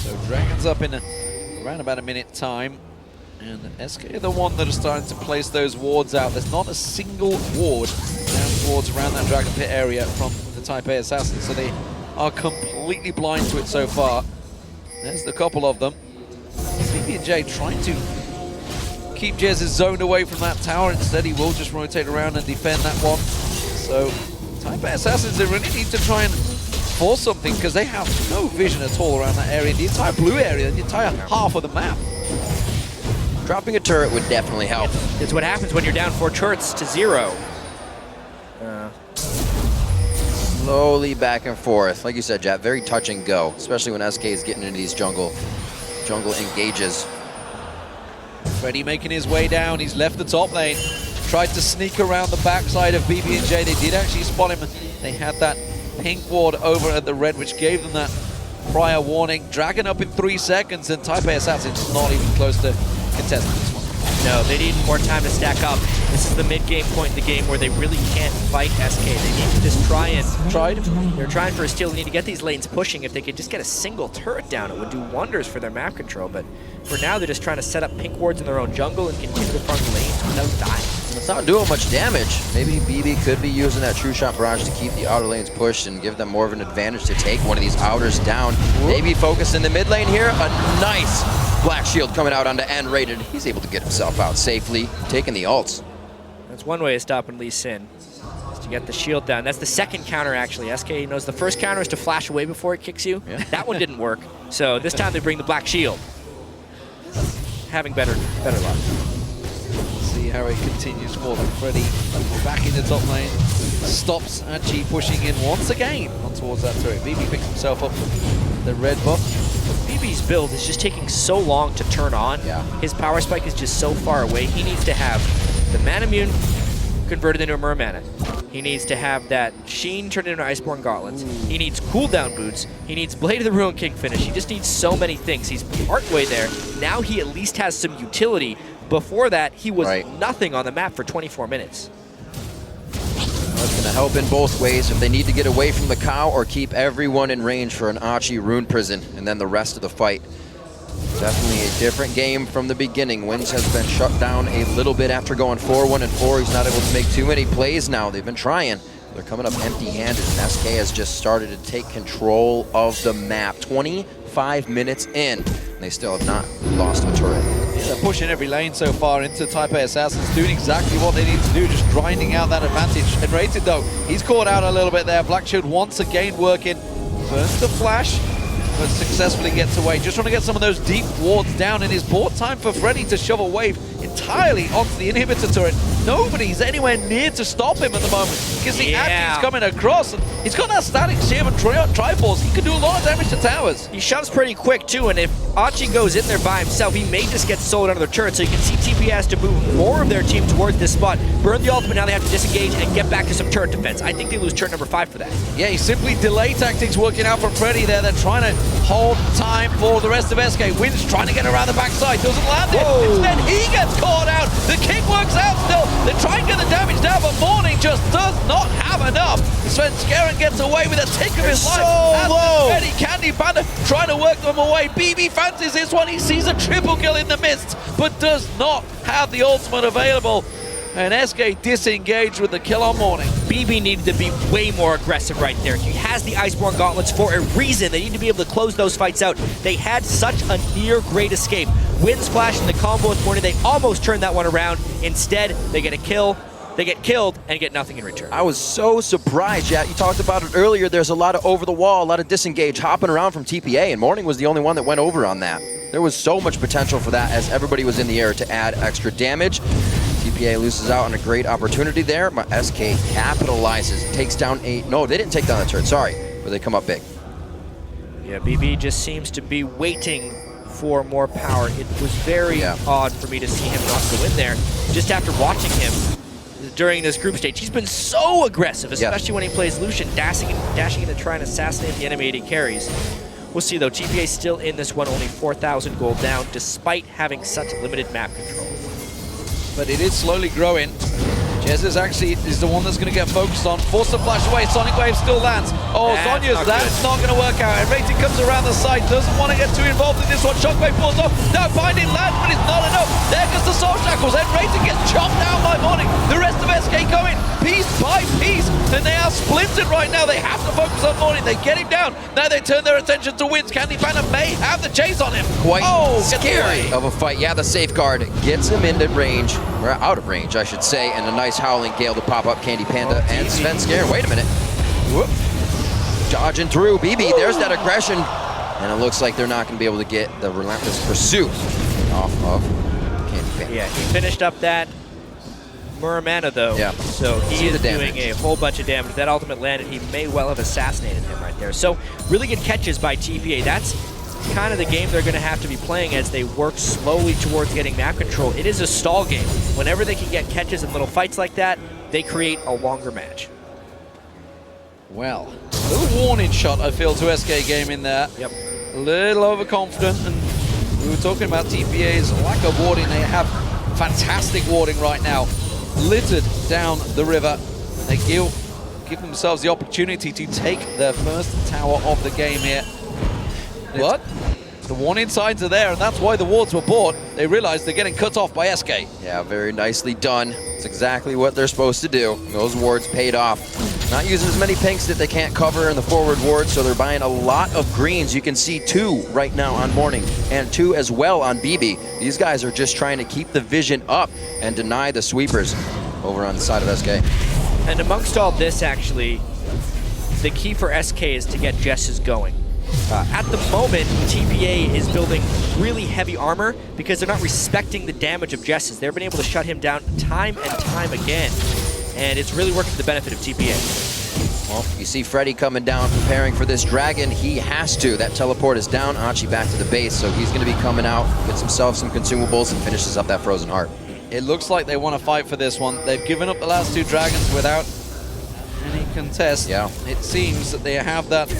A: So Dragon's up in around about a minute time, and SK are the one that are starting to place those wards out. There's not a single ward down towards around that Dragon Pit area from the Taipei Assassins, so they are completely blind to it so far. There's a couple of them. BB&J trying to keep Jesiz zoned away from that tower. Instead, he will just rotate around and defend that one. So Taipei Assassins, they really need to try and force something, because they have no vision at all around that area. The entire blue area, the entire half of the map.
C: Dropping a turret would definitely help.
B: It's what happens when you're down 4 turrets to 0.
C: Slowly back and forth. Like you said, Jap, very touch and go, especially when SK is getting into these jungle engages.
A: Freddy making his way down. He's left the top lane. Tried to sneak around the backside of BB&J. They did actually spot him. They had that pink ward over at the red, which gave them that prior warning. Dragon up in 3 seconds, and Taipei Assassins not even close to contesting this one.
B: No, they need more time to stack up. This is the mid-game point in the game where they really can't fight SK. They need to just try and... They're trying for a steal. They need to get these lanes pushing. If they could just get a single turret down, it would do wonders for their map control. But for now, they're just trying to set up pink wards in their own jungle and continue to farm lanes without dying.
C: It's not doing much damage. Maybe bebe could be using that True Shot Barrage to keep the outer lanes pushed and give them more of an advantage to take one of these outers down. Maybe focus in the mid lane here. A nice Black Shield coming out onto nRated. He's able to get himself out safely, taking the ults.
B: That's one way of stopping Lee Sin, is to get the shield down. That's the second counter, actually. SK knows the first counter is to flash away before it kicks you. Yeah. That one didn't work. So this time they bring the Black Shield. Having better luck.
A: See how it continues for them. Freddy back in the top lane. Stops Achie pushing in once again on towards that turret. bebe picks himself up the red buff.
B: bebe's build is just taking so long to turn on.
C: Yeah.
B: His power spike is just so far away. He needs to have the mana immune converted into a mermana. He needs to have that Sheen turned into Iceborne Gauntlets. He needs cooldown boots. He needs Blade of the Ruin King finish. He just needs so many things. He's partway there. Now he at least has some utility. Before that, he was nothing on the map for 24 minutes.
C: That's going to help in both ways. If they need to get away from the cow or keep everyone in range for an Achie Rune Prison and then the rest of the fight. Definitely a different game from the beginning. Wins has been shut down a little bit after going 4-1-4. He's not able to make too many plays now. They've been trying. They're coming up empty-handed, and SK has just started to take control of the map. 25 minutes in, and they still have not lost a turret.
A: Yeah, they're pushing every lane so far into Taipei Assassins, doing exactly what they need to do, just grinding out that advantage. nRated, though, he's caught out a little bit there. Black Shield once again working. Burns the flash, but successfully gets away. Just trying to get some of those deep wards down, and it's bought time for Freddy to shove a wave entirely onto the inhibitor turret. Nobody's anywhere near to stop him at the moment. You can see Achie's coming across, and he's got that static shiv and Triforce. He can do a lot of damage to towers.
B: He shoves pretty quick too, and if Achie goes in there by himself, he may just get sold out of the turret. So you can see TPA has to move more of their team towards this spot. Burn the ultimate, now they have to disengage and get back to some turret defense. I think they lose turret number 5 for that.
A: Yeah, he's simply delay tactics working out for Freddy there. They're trying to hold time for the rest of SK. Wins trying to get around the backside, doesn't land it. Instead, he gets caught out. The kick works out still. They try and get the damage down, but Morning just does not have enough. Svenskeren gets away with a tick of his life.
C: So low.
A: Ready, Candy Panda trying to work them away. bebe fancies this one. He sees a triple kill in the midst, but does not have the ultimate available. And SK disengaged with the kill on Morning.
B: bebe needed to be way more aggressive right there. He has the Iceborne Gauntlets for a reason. They need to be able to close those fights out. They had such a near great escape. Wind Splash in the combo with Morning, they almost turned that one around. Instead, they get a kill. They get killed and get nothing in return.
C: I was so surprised, Jat. You talked about it earlier. There's a lot of over the wall, a lot of disengage, hopping around from TPA, and Morning was the only one that went over on that. There was so much potential for that as everybody was in the air to add extra damage. TPA loses out on a great opportunity there, but SK capitalizes, takes down 8. No, they didn't take down the turret, sorry, but they come up big.
B: Yeah, bebe just seems to be waiting for more power. It was very odd for me to see him not go in there. Just after watching him during this group stage, he's been so aggressive, especially when he plays Lucian, dashing in to try and assassinate the enemy AD carries. We'll see though, TPA still in this one, only 4,000 gold down, despite having such limited map control.
A: But it is slowly growing. Jesiz actually is the one that's going to get focused on. Force the flash away. Sonic Wave still lands. Oh, Sonya's, that's not going to work out. nRated comes around the side. Doesn't want to get too involved in this one. Shockwave pulls off. Now finding land, but it's not enough. There goes the Soul Shackles. nRated gets chopped down by Morning. The rest of SK going piece by piece. And they are splintered right now. They have to focus on Morning. They get him down. Now they turn their attention to Wins. Candy Panda may have the chase on him.
C: Quite scary of a fight. Yeah, the safeguard gets him into range. Or out of range, I should say. And a nice Howling Gale to pop up Candy Panda and Svenskeren. Wait a minute. Whoop. Dodging through. bebe, there's that aggression. And it looks like they're not going to be able to get the relentless pursuit off of Candy Panda.
B: Yeah, he finished up that morgana though. Yeah. So he is doing a whole bunch of damage. If that ultimate landed, he may well have assassinated him right there. So really good catches by TPA. That's kind of the game they're going to have to be playing as they work slowly towards getting map control. It is a stall game. Whenever they can get catches in little fights like that, they create a longer match.
A: Well, a little warning shot, I feel, to SK Gaming there.
B: Yep.
A: A little overconfident, and we were talking about TPA's lack of warding. They have fantastic warding right now, littered down the river. They give themselves the opportunity to take their first tower of the game here. What? The warning signs are there, and that's why the wards were bought. They realize they're getting cut off by SK.
C: Yeah, very nicely done. It's exactly what they're supposed to do. Those wards paid off. Not using as many pinks that they can't cover in the forward ward, so they're buying a lot of greens. You can see 2 right now on Morning, and 2 as well on bebe. These guys are just trying to keep the vision up and deny the sweepers over on the side of SK.
B: And amongst all this, actually, the key for SK is to get Jesiz going. At the moment, TPA is building really heavy armor because they're not respecting the damage of Jesiz. They've been able to shut him down time and time again, and it's really working to the benefit of TPA.
C: Well, you see Freddy coming down, preparing for this dragon. He has to. That teleport is down. Achie back to the base, so he's going to be coming out, gets himself some consumables, and finishes up that Frozen Heart.
A: It looks like they want to fight for this one. They've given up the last 2 dragons without any contest.
C: Yeah.
A: It seems that they have that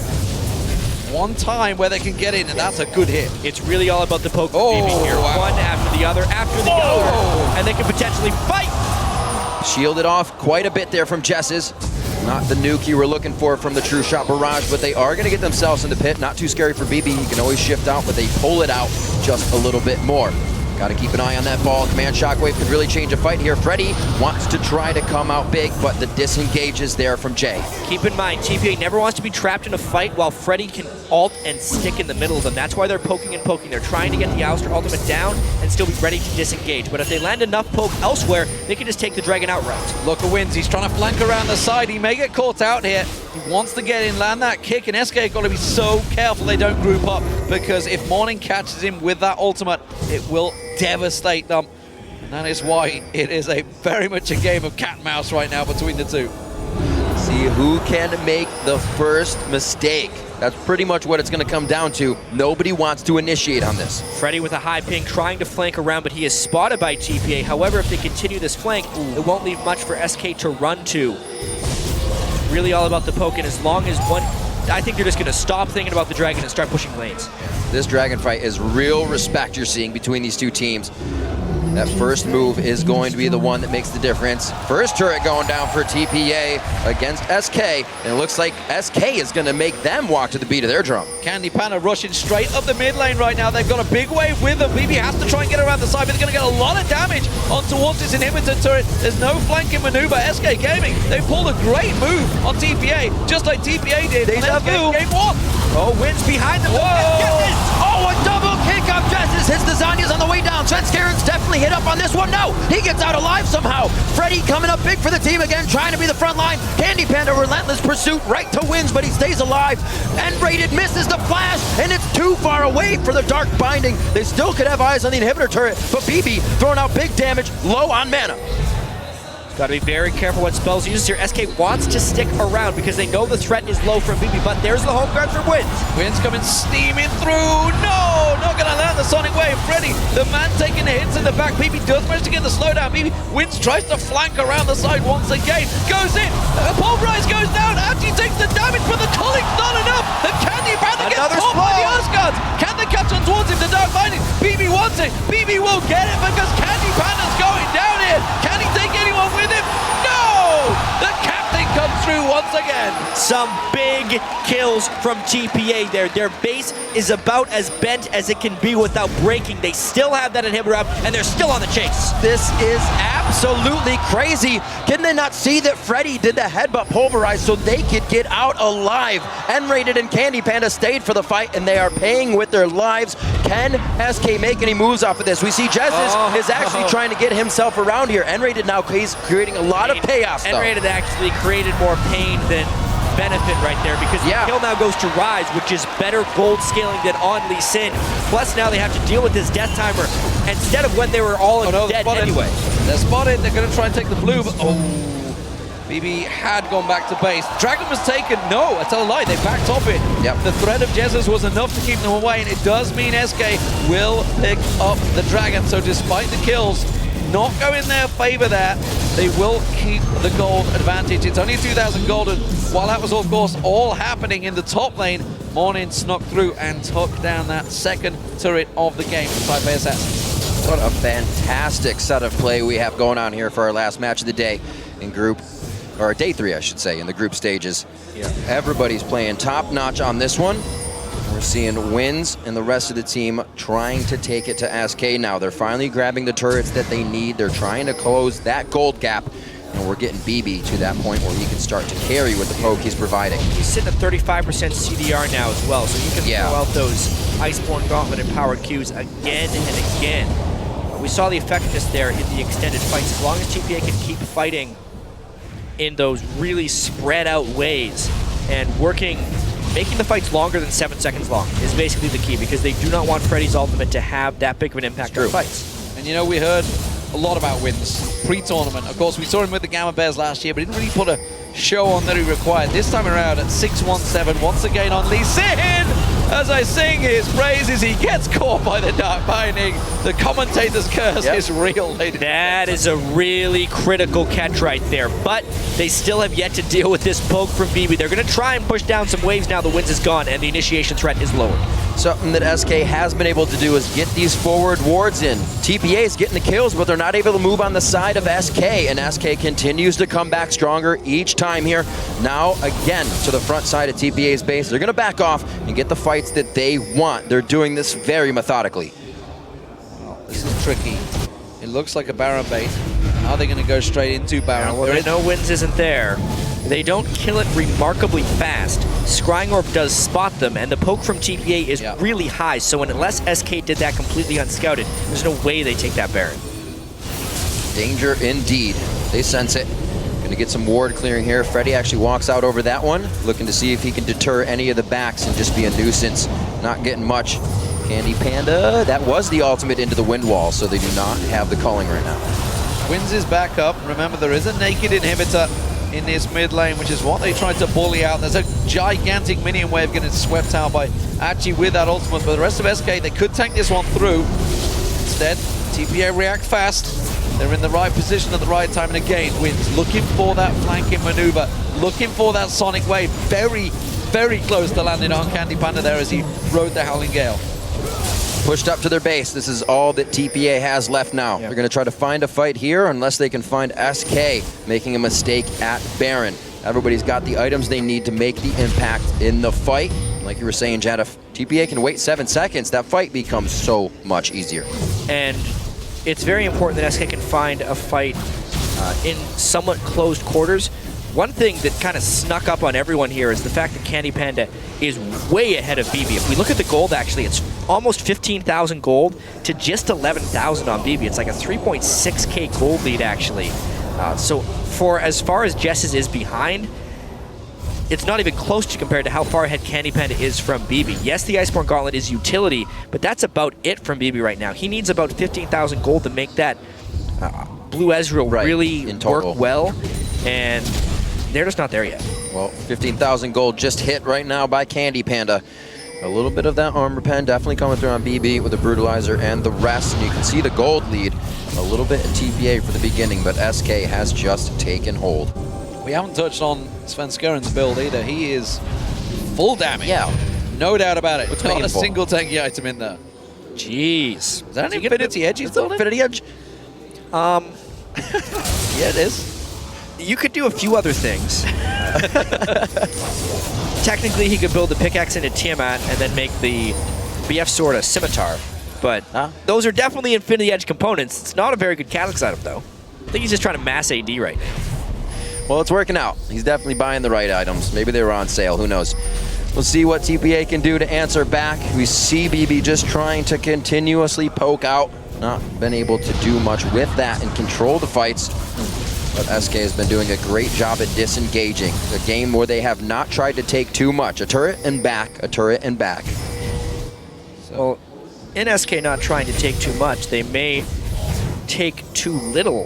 A: one time where they can get in, and that's a good hit.
B: It's really all about the poke of bebe here. Wow. One after the other, and they can potentially fight.
C: Shielded off quite a bit there from Jesiz. Not the nuke you were looking for from the True Shot Barrage, but they are going to get themselves in the pit. Not too scary for bebe. He can always shift out, but they pull it out just a little bit more. Got to keep an eye on that ball. Command Shockwave could really change a fight here. Freddy wants to try to come out big, but the disengage is there from Jay.
B: Keep in mind, TPA never wants to be trapped in a fight while Freddy can ult and stick in the middle of them. That's why they're poking and poking. They're trying to get the Alistar ultimate down and still be ready to disengage. But if they land enough poke elsewhere, they can just take the Dragon outright.
A: Look at Wins. He's trying to flank around the side. He may get caught out here. He wants to get in, land that kick, and SK got to be so careful they don't group up, because if Morning catches him with that ultimate, it will devastate them. And that is why it is very much a game of cat and mouse right now between the two.
C: See who can make the first mistake. That's pretty much what it's going to come down to. Nobody wants to initiate on this.
B: Freddy with a high ping trying to flank around, but he is spotted by TPA. However, if they continue this flank, it won't leave much for SK to run to. It's really all about the poke, and as long as one... I think they're just going to stop thinking about the Dragon and start pushing lanes.
C: This Dragon fight is real respect you're seeing between these two teams. That first move is going to be the one that makes the difference. First turret going down for TPA against SK, and it looks like SK is going to make them walk to the beat of their drum.
A: Candy Panda rushing straight up the mid lane right now. They've got a big wave with them. BB has to try and get around the side, but they're going to get a lot of damage on towards this inhibitor turret. There's no flanking maneuver. SK Gaming, they pulled a great move on TPA, just like TPA did in game one.
B: Oh, Wins behind them.
C: Oh, a double kick of Jesiz. His Lasagna's on the way down. Svenskeren's definitely hit up on this one. No, he gets out alive somehow. Freddy coming up big for the team again, trying to be the front line. Candy Panda, relentless pursuit right to Wins, but he stays alive. nRated misses the flash, and it's too far away for the Dark Binding. They still could have eyes on the inhibitor turret, but BB throwing out big damage, low on mana.
B: Got to be very careful what spells he uses here. SK wants to stick around because they know the threat is low from BB, but there's the home guard for Wins.
A: Wins coming steaming through. No, not going to land the Sonic Wave. Freddy, the man taking the hits in the back. BB does manage to get the slowdown. BB Wins tries to flank around the side once again. Goes in. Pulverize goes down. Achie takes the damage, but the tolling's not enough. The Candy Panda gets caught by the Earthguards. Can they catch on towards him? The Dark Binding. BB wants it. BB will get it because Candy Panda's going down here. Can he take anyone with him? No! The captain comes through once again.
B: Some big kills from TPA there. Their base is about as bent as it can be without breaking. They still have that inhibitor up, and they're still on the chase.
C: This is absolutely crazy. Can they not see that Freddy did the headbutt pulverize so they could get out alive? nRated and Candy Panda stayed for the fight, and they are paying with their lives. Can SK make any moves off of this? We see Jesiz is actually trying to get himself around here. nRated now is creating a lot of chaos, though.
B: nRated actually created more pain than benefit right there, because the kill now goes to Ryze, which is better gold scaling than on Lucian. Plus now they have to deal with this death timer instead of when they were all dead anyway.
A: They're spotted. They're going to try and take the blue, but BB had gone back to base. Dragon was taken. No, I tell a lie. They backed off it. The threat of Jesiz was enough to keep them away, and it does mean SK will pick up the Dragon. So despite the kills not go in their favor there, they will keep the gold advantage. It's only 2,000 gold, and while that was, of course, all happening in the top lane, Morning snuck through and took down that second turret of the game for Taipei Assassins.
C: What a fantastic set of play we have going on here for our last match of the day in group, or day 3, I should say, in the group stages. Everybody's playing top-notch on this one. We're seeing Wins and the rest of the team trying to take it to SK now. They're finally grabbing the turrets that they need. They're trying to close that gold gap, and we're getting BB to that point where he can start to carry with the poke he's providing.
B: He's sitting at 35% CDR now as well, so you can throw out those Iceborne Gauntlet and powered Qs again and again. We saw the effectiveness there in the extended fights. As long as TPA can keep fighting in those really spread out ways and making the fights longer than 7 seconds long is basically the key, because they do not want Freddy's ultimate to have that big of an impact on fights.
A: And you know, we heard a lot about Wins pre-tournament. Of course, we saw him with the Gamma Bears last year, but he didn't really put a show on that he required. This time around at 617, once again on Lee Sin. As I sing his praises, he gets caught by the Dark Binding. The commentator's curse is real, ladies.
B: That is a really critical catch right there, but they still have yet to deal with this poke from BB. They're going to try and push down some waves now the Wins is gone and the initiation threat is lowered.
C: Something that SK has been able to do is get these forward wards in. TPA is getting the kills, but they're not able to move on the side of SK, and SK continues to come back stronger each time here. Now, again, to the front side of TPA's base. They're going to back off and get the fights that they want. They're doing this very methodically.
A: Well, this is tricky. It looks like a Baron bait. Are they going to go straight into Baron?
B: Well, no wins isn't there. They don't kill it remarkably fast. Scrying Orb does spot them, and the poke from TPA is really high, so unless SK did that completely unscouted, there's no way they take that Baron.
C: Danger indeed. They sense it. Gonna get some ward clearing here. Freddy actually walks out over that one, looking to see if he can deter any of the backs and just be a nuisance. Not getting much. Candy Panda, that was the ultimate into the wind wall, so they do not have the calling right now.
A: Wins is back up. Remember, there is a naked inhibitor in this mid lane, which is what they tried to bully out. There's a gigantic minion wave getting swept out by Achie with that ultimate, but the rest of SK, they could tank this one through. Instead, TPA react fast. They're in the right position at the right time, and again, Wins looking for that flanking maneuver, looking for that sonic wave. Very, very close to landing on Candy Panda there as he rode the Howling Gale.
C: Pushed up to their base. This is all that TPA has left now. They're going to try to find a fight here unless they can find SK making a mistake at Baron. Everybody's got the items they need to make the impact in the fight. Like you were saying, Jad, if TPA can wait 7 seconds, that fight becomes so much easier.
B: And it's very important that SK can find a fight in somewhat closed quarters. One thing that kind of snuck up on everyone here is the fact that Candy Panda is way ahead of bebe. If we look at the gold, actually, it's almost 15,000 gold to just 11,000 on bebe. It's like a 3.6k gold lead, actually. So for as far as Jesiz is behind, it's not even close to compared to how far ahead Candy Panda is from bebe. Yes, the Iceborne Gauntlet is utility, but that's about it from bebe right now. He needs about 15,000 gold to make that blue Ezreal really work well, and they're just not there yet.
C: Well, 15,000 gold just hit right now by Candy Panda. A little bit of that armor pen definitely coming through on bebe with the Brutalizer and the rest, and you can see the gold lead a little bit in TPA for the beginning, but SK has just taken hold.
A: We haven't touched on Svenskeren's build either. He is full damage.
C: Yeah.
A: No doubt about it.
C: It's
A: not
C: painful.
A: a single tanky item in there.
B: Jeez.
A: Is that an Infinity Edge he's building?
C: Infinity Edge?
A: Yeah, it is.
B: You could do a few other things. Technically, he could build the pickaxe into Tiamat and then make the BF sword a scimitar. But those are definitely Infinity Edge components. It's not a very good Kha'Zix item, though. I think he's just trying to mass AD right now.
C: Well, it's working out. He's definitely buying the right items. Maybe they were on sale. Who knows? We'll see what TPA can do to answer back. We see bebe just trying to continuously poke out. Not been able to do much with that and control the fights. But SK has been doing a great job at disengaging. A game where they have not tried to take too much. A turret and back, a turret and back.
B: So, in SK not trying to take too much, they may take too little.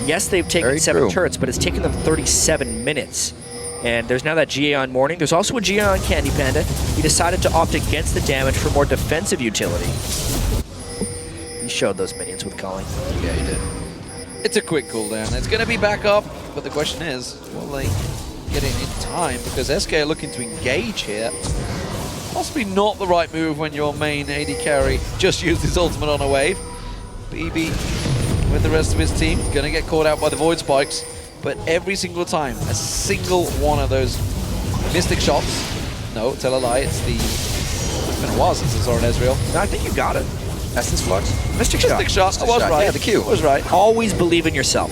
B: Yes, they've taken 7 turrets, but it's taken them 37 minutes. And there's now that GA on Morning. There's also a GA on Candy Panda. He decided to opt against the damage for more defensive utility. He showed those minions with calling.
C: Yeah, he did.
A: It's a quick cooldown. It's going to be back up, but the question is, will they get it in time? Because SK are looking to engage here. Possibly not the right move when your main AD carry just used his ultimate on a wave. bebe with the rest of his team going to get caught out by the Void Spikes, but every single time, a single one of those Mystic shots. No, tell a lie, it's the... It's been a while since I saw an Ezreal.
B: No, I think you got it.
C: Essence Flux?
B: Mystic shot.
A: I was right.
C: Yeah, the Q.
A: I was right.
B: Always believe in yourself.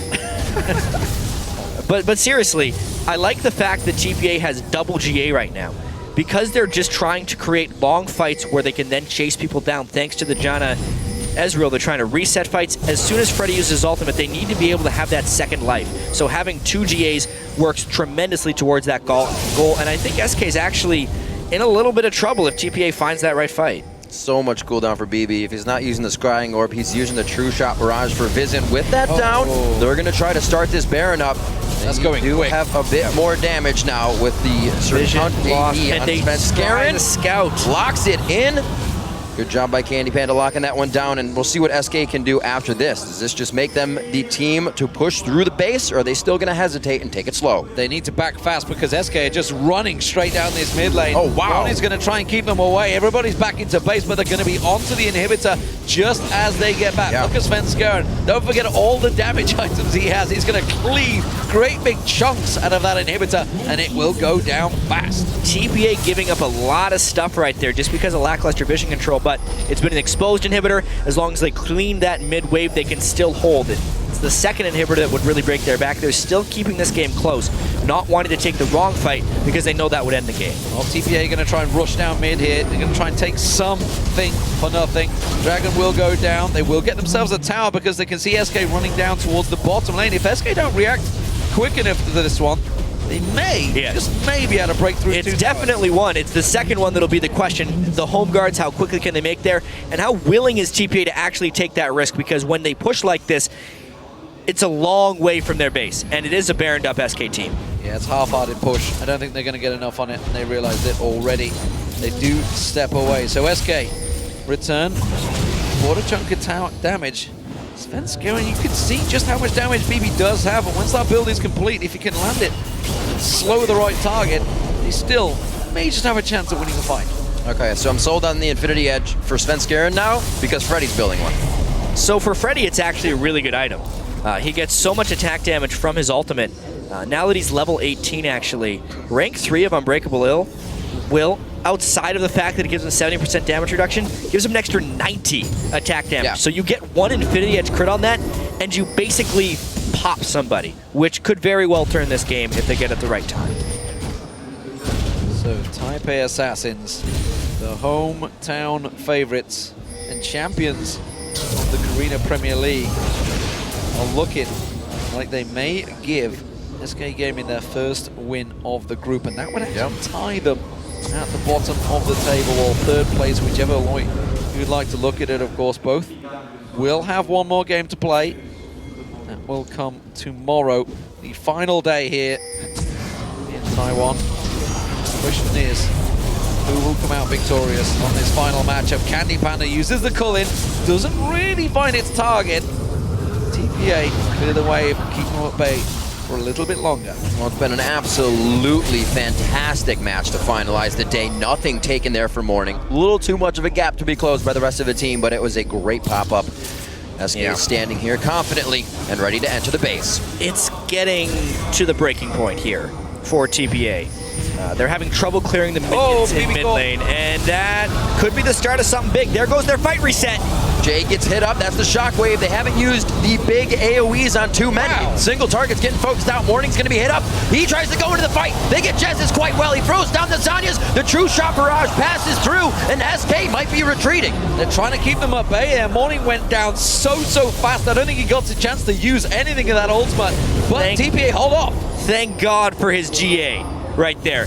B: But seriously, I like the fact that TPA has double GA right now. Because they're just trying to create long fights where they can then chase people down thanks to the Janna Ezreal. They're trying to reset fights. As soon as Freddy uses his ultimate, they need to be able to have that second life. So having 2 GAs works tremendously towards that goal. And I think SK is actually in a little bit of trouble if TPA finds that right fight.
C: So much cooldown for bebe. If he's not using the Scrying Orb, he's using the True Shot Barrage for Vision. With that down, they're going to try to start this Baron up.
A: That's going quick.
C: Have a bit more damage now with the
B: Vision lost,
C: and
B: they
C: Svenskeren
B: the scout
C: locks it in. Good job by Candy Panda locking that one down, and we'll see what SK can do after this. Does this just make them the team to push through the base, or are they still going to hesitate and take it slow?
A: They need to back fast because SK are just running straight down this mid lane.
C: Oh, wow.
A: One is going to try and keep them away. Everybody's back into base, but they're going to be onto the inhibitor just as they get back. Look at Svenskeren. Don't forget all the damage items he has. He's going to cleave great big chunks out of that inhibitor, and it will go down fast.
B: TPA giving up a lot of stuff right there just because of lackluster vision control, but it's been an exposed inhibitor. As long as they clean that mid wave, they can still hold it. It's the second inhibitor that would really break their back. They're still keeping this game close, not wanting to take the wrong fight because they know that would end the game.
A: Well, TPA are going to try and rush down mid here. They're going to try and take something for nothing. Dragon will go down. They will get themselves a tower because they can see SK running down towards the bottom lane. If SK don't react quick enough to this one, they may, just maybe, able to break through.
B: It's definitely one. It's the second one that'll be the question. The home guards, how quickly can they make there? And how willing is TPA to actually take that risk? Because when they push like this, it's a long way from their base. And it is a baroned up SK team.
A: Yeah, it's half-hearted push. I don't think they're going to get enough on it, and they realized it already. They do step away. So SK return. Quarter chunk of damage. Svenskeren, you can see just how much damage bebe does have, and once that build is complete, if you can land it, slow the right target, they still may just have a chance of winning the fight.
C: Okay, so I'm sold on the Infinity Edge for Svenskeren now because Freddy's building one.
B: So for Freddy, it's actually a really good item. He gets so much attack damage from his ultimate. Now that he's level 18, actually, rank 3 of Unbreakable Will, outside of the fact that it gives him 70% damage reduction, gives him an extra 90 attack damage. Yeah. So you get one Infinity Edge crit on that, and you basically pop somebody, which could very well turn this game if they get it at the right time.
A: So Taipei Assassins, the hometown favorites and champions of the Korea Premier League, are looking like they may give SK Gaming their first win of the group, and that would actually tie them at the bottom of the table, or third place, whichever way you'd like to look at it. Of course, both will have one more game to play. That will come tomorrow, the final day here in Taiwan. The question is, who will come out victorious on this final matchup? Candy Panda uses the Cullen, doesn't really find its target. TPA clear the wave, keep them at bay for a little bit longer.
C: Well, it's been an absolutely fantastic match to finalize the day. Nothing taken there for morning. A little too much of a gap to be closed by the rest of the team, but it was a great pop-up. SK is standing here confidently and ready to enter the base.
B: It's getting to the breaking point here for TPA. They're having trouble clearing the minions in mid lane, and that could be the start of something big. There goes their fight reset.
C: Jay gets hit up. That's the shockwave. They haven't used the big AoEs on too many. Wow. Single target's getting focused out. Morning's going to be hit up. He tries to go into the fight. They get Jesiz quite well. He throws down the Zanya's. The true shot barrage passes through, and SK might be retreating.
A: They're trying to keep them at bay here. Morning went down so fast. I don't think he got a chance to use anything of that ultimate. But TPA hold off.
B: Thank God for his GA right there.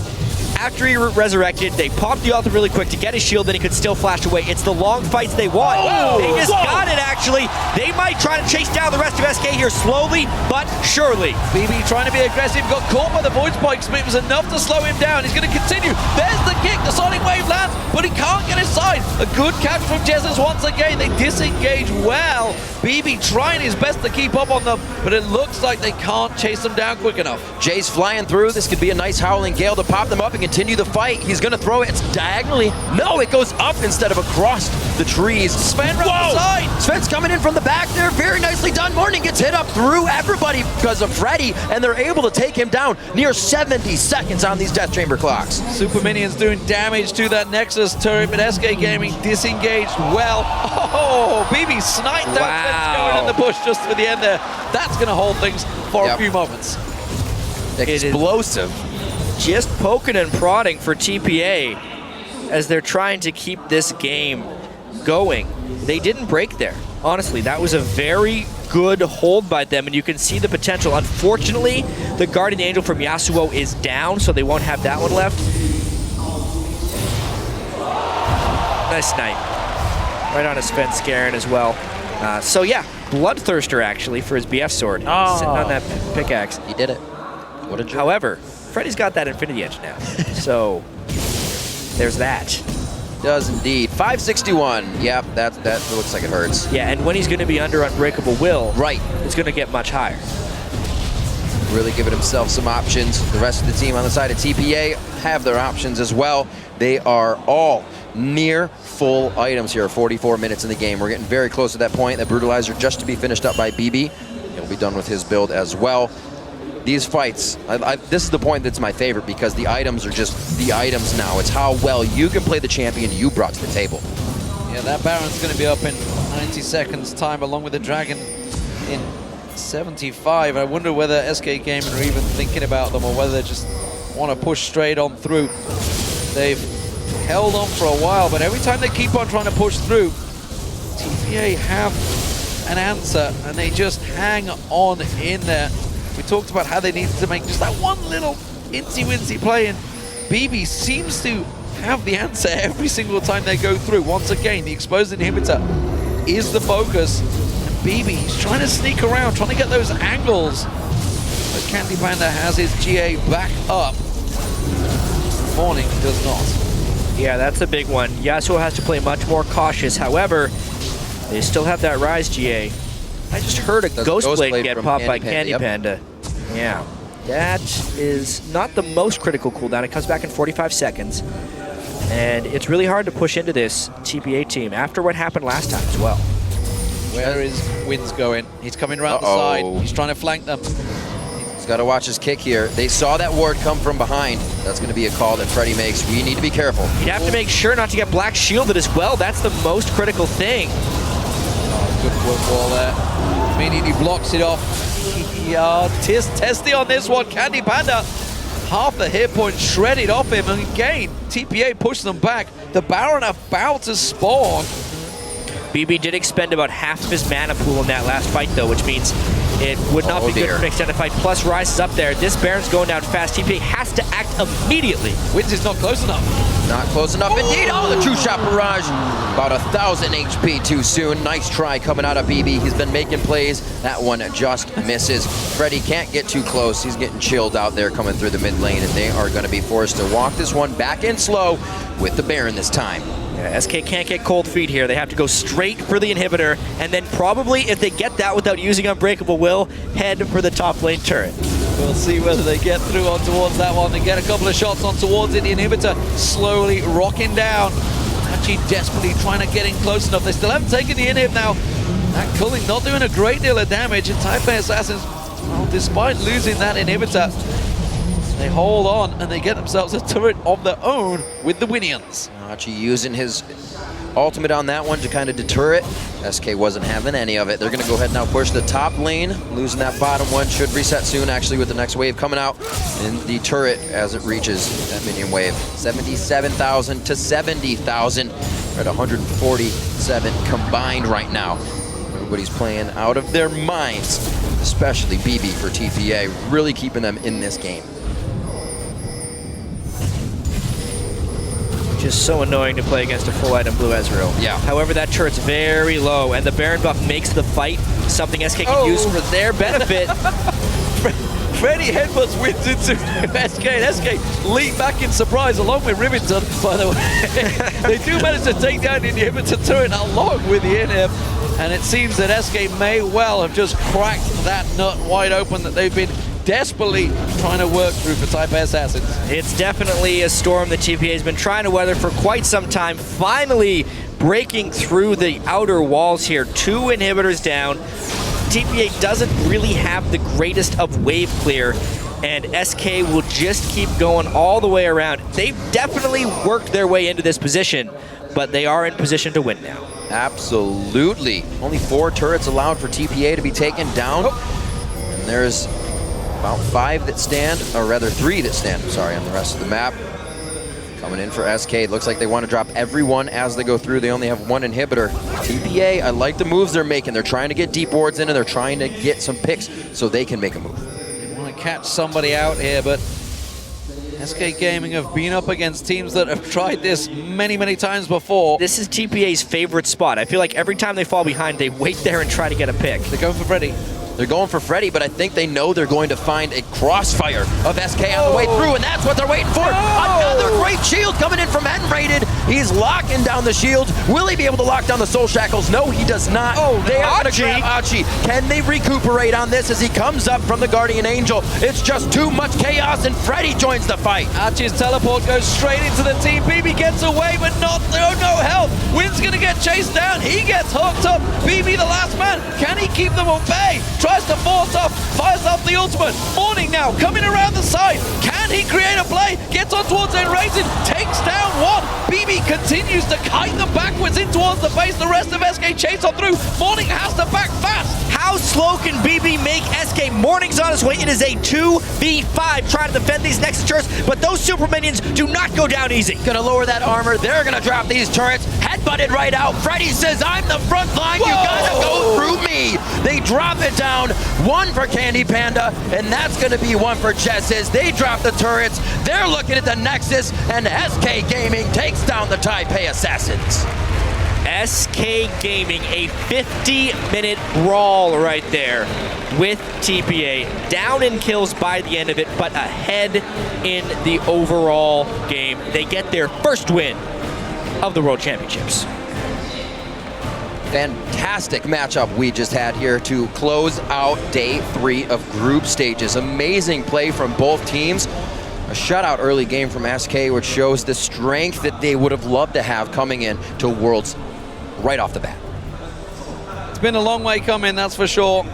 B: After he resurrected, they popped the ultimate really quick to get his shield, then he could still flash away. It's the long fights they want. They just got it, actually. They might try to chase down the rest of SK here slowly, but surely.
A: bebe trying to be aggressive, got caught by the void spikes, but it was enough to slow him down. He's going to continue. There's the kick, the Sonic Wave lands, but he can't get inside. A good catch from Jesiz once again. They disengage well. bebe trying his best to keep up on them, but it looks like they can't chase them down quick enough.
C: Jay's flying through. This could be a nice Howling Gale to pop them up and continue the fight. He's going to throw it. It's diagonally. No, it goes up instead of across the trees.
A: Sven right beside.
C: Sven's coming in from the back there. Very nicely done. Morning gets hit up through everybody because of Freddy, and they're able to take him down near 70 seconds on these Death Chamber clocks.
A: Super Minions doing damage to that Nexus turret, but SK Gaming disengaged well. Oh, bebe sniped out Svenskeren in the bush just for the end there. That's going to hold things for a few moments.
C: Explosive.
B: Just poking and prodding for TPA as they're trying to keep this game going. They didn't break there. Honestly, that was a very good hold by them, and you can see the potential. Unfortunately, the Guardian Angel from Yasuo is down, so they won't have that one left. Nice snipe. Right on his Svenskeren as well. So yeah, Bloodthirster actually for his BF sword. Sitting on that pickaxe.
C: He did it. What a joke.
B: However, Freddy's got that Infinity Edge now. So there's that.
C: Does indeed. 561. Yep, that looks like it hurts.
B: Yeah, and when he's going to be under Unbreakable Will, it's going to get much higher.
C: Really giving himself some options. The rest of the team on the side of TPA have their options as well. They are all near full items here. 44 minutes in the game. We're getting very close to that point. The Brutalizer just to be finished up by bebe. He'll be done with his build as well. These fights, this is the point that's my favorite because the items are just the items now. It's how well you can play the champion you brought to the table.
A: that Baron's going to be up in 90 seconds time, along with the Dragon in 75. I wonder whether SK Gaming are even thinking about them, or whether they just want to push straight on through. They've held on for a while, but every time they keep on trying to push through, TPA have an answer, and they just hang on in there. We talked about how they needed to make just that one little incy-wincy play, and bebe seems to have the answer every single time they go through. Once again, the exposed inhibitor is the focus, and bebe, he's trying to sneak around, trying to get those angles, but Candy Panda has his GA back up. Morning does not.
B: Yeah, that's a big one. Yasuo has to play much more cautious. However, they still have that Ryze GA. I just heard a Ghost Blade get popped by Candy Panda. Yeah, that is not the most critical cooldown. It comes back in 45 seconds. And it's really hard to push into this TPA team after what happened last time as well.
A: Where is Wins going? He's coming around the side. He's trying to flank them.
C: He's got to watch his kick here. They saw that ward come from behind. That's going to be a call that Freddy makes. We need to be careful.
B: You have to make sure not to get black shielded as well. That's the most critical thing.
A: Oh, good work wall there. Immediately blocks it off. Testy on this one. Candy Panda, half the hit point shredded off him, and again, TPA pushed them back. The Baron about to spawn.
B: bebe did expend about half of his mana pool in that last fight, though, which means it would not be good for an extended fight. Plus, Ryze is up there. This Baron's going down fast. TPA has to act immediately.
A: Wins is not close enough.
C: Not close enough indeed. Oh, the true shot barrage. About 1,000 HP too soon. Nice try coming out of bebe. He's been making plays. That one just misses. Freddy can't get too close. He's getting chilled out there coming through the mid lane, and they are going to be forced to walk this one back in slow with the Baron this time.
B: Yeah, SK can't get cold feet here. They have to go straight for the inhibitor, and then probably, if they get that without using Unbreakable Will, head for the top lane turret.
A: We'll see whether they get through on towards that one and get a couple of shots on towards it. The inhibitor slowly rocking down. Achie desperately trying to get in close enough. They still haven't taken the inhib now. That culling not doing a great deal of damage, and Taipei Assassins, well, despite losing that inhibitor, they hold on and they get themselves a turret of their own with the Winions.
C: Achie using his ultimate on that one to kind of deter it. SK wasn't having any of it. They're going to go ahead and now push the top lane. Losing that bottom one should reset soon, actually, with the next wave coming out in the turret as it reaches that minion wave. 77,000 to 70,000. We're at 147 combined right now. Everybody's playing out of their minds, especially bebe for TPA, really keeping them in this game.
B: Just so annoying to play against a full item blue Ezreal.
C: Yeah.
B: However, that turret's very low, and the Baron buff makes the fight something SK can use for their benefit.
A: Freddy headbutts Wins into SK, and SK leap back in surprise along with Rivington, by the way. They do manage to take down the inhibitor turret along with the inhib, and it seems that SK may well have just cracked that nut wide open that they've been desperately trying to work through for Taipei Assassins.
B: It's definitely a storm that TPA has been trying to weather for quite some time. Finally breaking through the outer walls here. 2 inhibitors down. TPA doesn't really have the greatest of wave clear, and SK will just keep going all the way around. They've definitely worked their way into this position, but they are in position to win now.
C: Absolutely. Only 4 turrets allowed for TPA to be taken down. And there's about 5 that stand, or rather 3 that stand, I'm sorry, on the rest of the map. Coming in for SK. It looks like they want to drop everyone as they go through. They only have 1 inhibitor. TPA, I like the moves they're making. They're trying to get deep wards in, and they're trying to get some picks so they can make a move.
A: They want to catch somebody out here, but SK Gaming have been up against teams that have tried this many, many times before.
B: This is TPA's favorite spot. I feel like every time they fall behind, they wait there and try to get a pick.
A: They're going for Freddy.
C: They're going for Freddy, but I think they know they're going to find a crossfire of SK on the way through, and that's what they're waiting for. Another great shield coming in from nRated. He's locking down the shield. Will he be able to lock down the soul shackles? No, he does not. They are going to grab Achie. Can they recuperate on this as he comes up from the Guardian Angel? It's just too much chaos, and Freddy joins the fight.
A: Achie's teleport goes straight into the team. bebe gets away, but no help. Win's going to get chased down. He gets hooked up. bebe, the last man. Can he keep them at bay? Tries to force off, fires off the ultimate. Morning now, coming around the side. Can he create a play? Gets on towards nRated, takes Takes down one. bebe continues to kite them backwards in towards the base. The rest of SK chase on through. Morning has to back fast.
B: How slow can bebe make SK? Morning's on his way. It is a 2v5 trying to defend these Nexus turrets, but those super minions do not go down easy.
C: Gonna lower that armor. They're gonna drop these turrets. Headbutted right out. Freddy says, I'm the front line.
A: Whoa!
C: You gotta go through me. They drop it down. One for Candy Panda, and that's gonna be one for Jesiz. They drop the turrets. They're looking at the Nexus, and SK Gaming takes down the Taipei Assassins.
B: SK Gaming, a 50-minute brawl right there with TPA. Down in kills by the end of it, but ahead in the overall game. They get their first win of the World Championships.
C: Fantastic matchup we just had here to close out day 3 of group stages. Amazing play from both teams. A shutout early game from SK, which shows the strength that they would have loved to have coming in to Worlds right off the bat.
A: It's been a long way coming, that's for sure.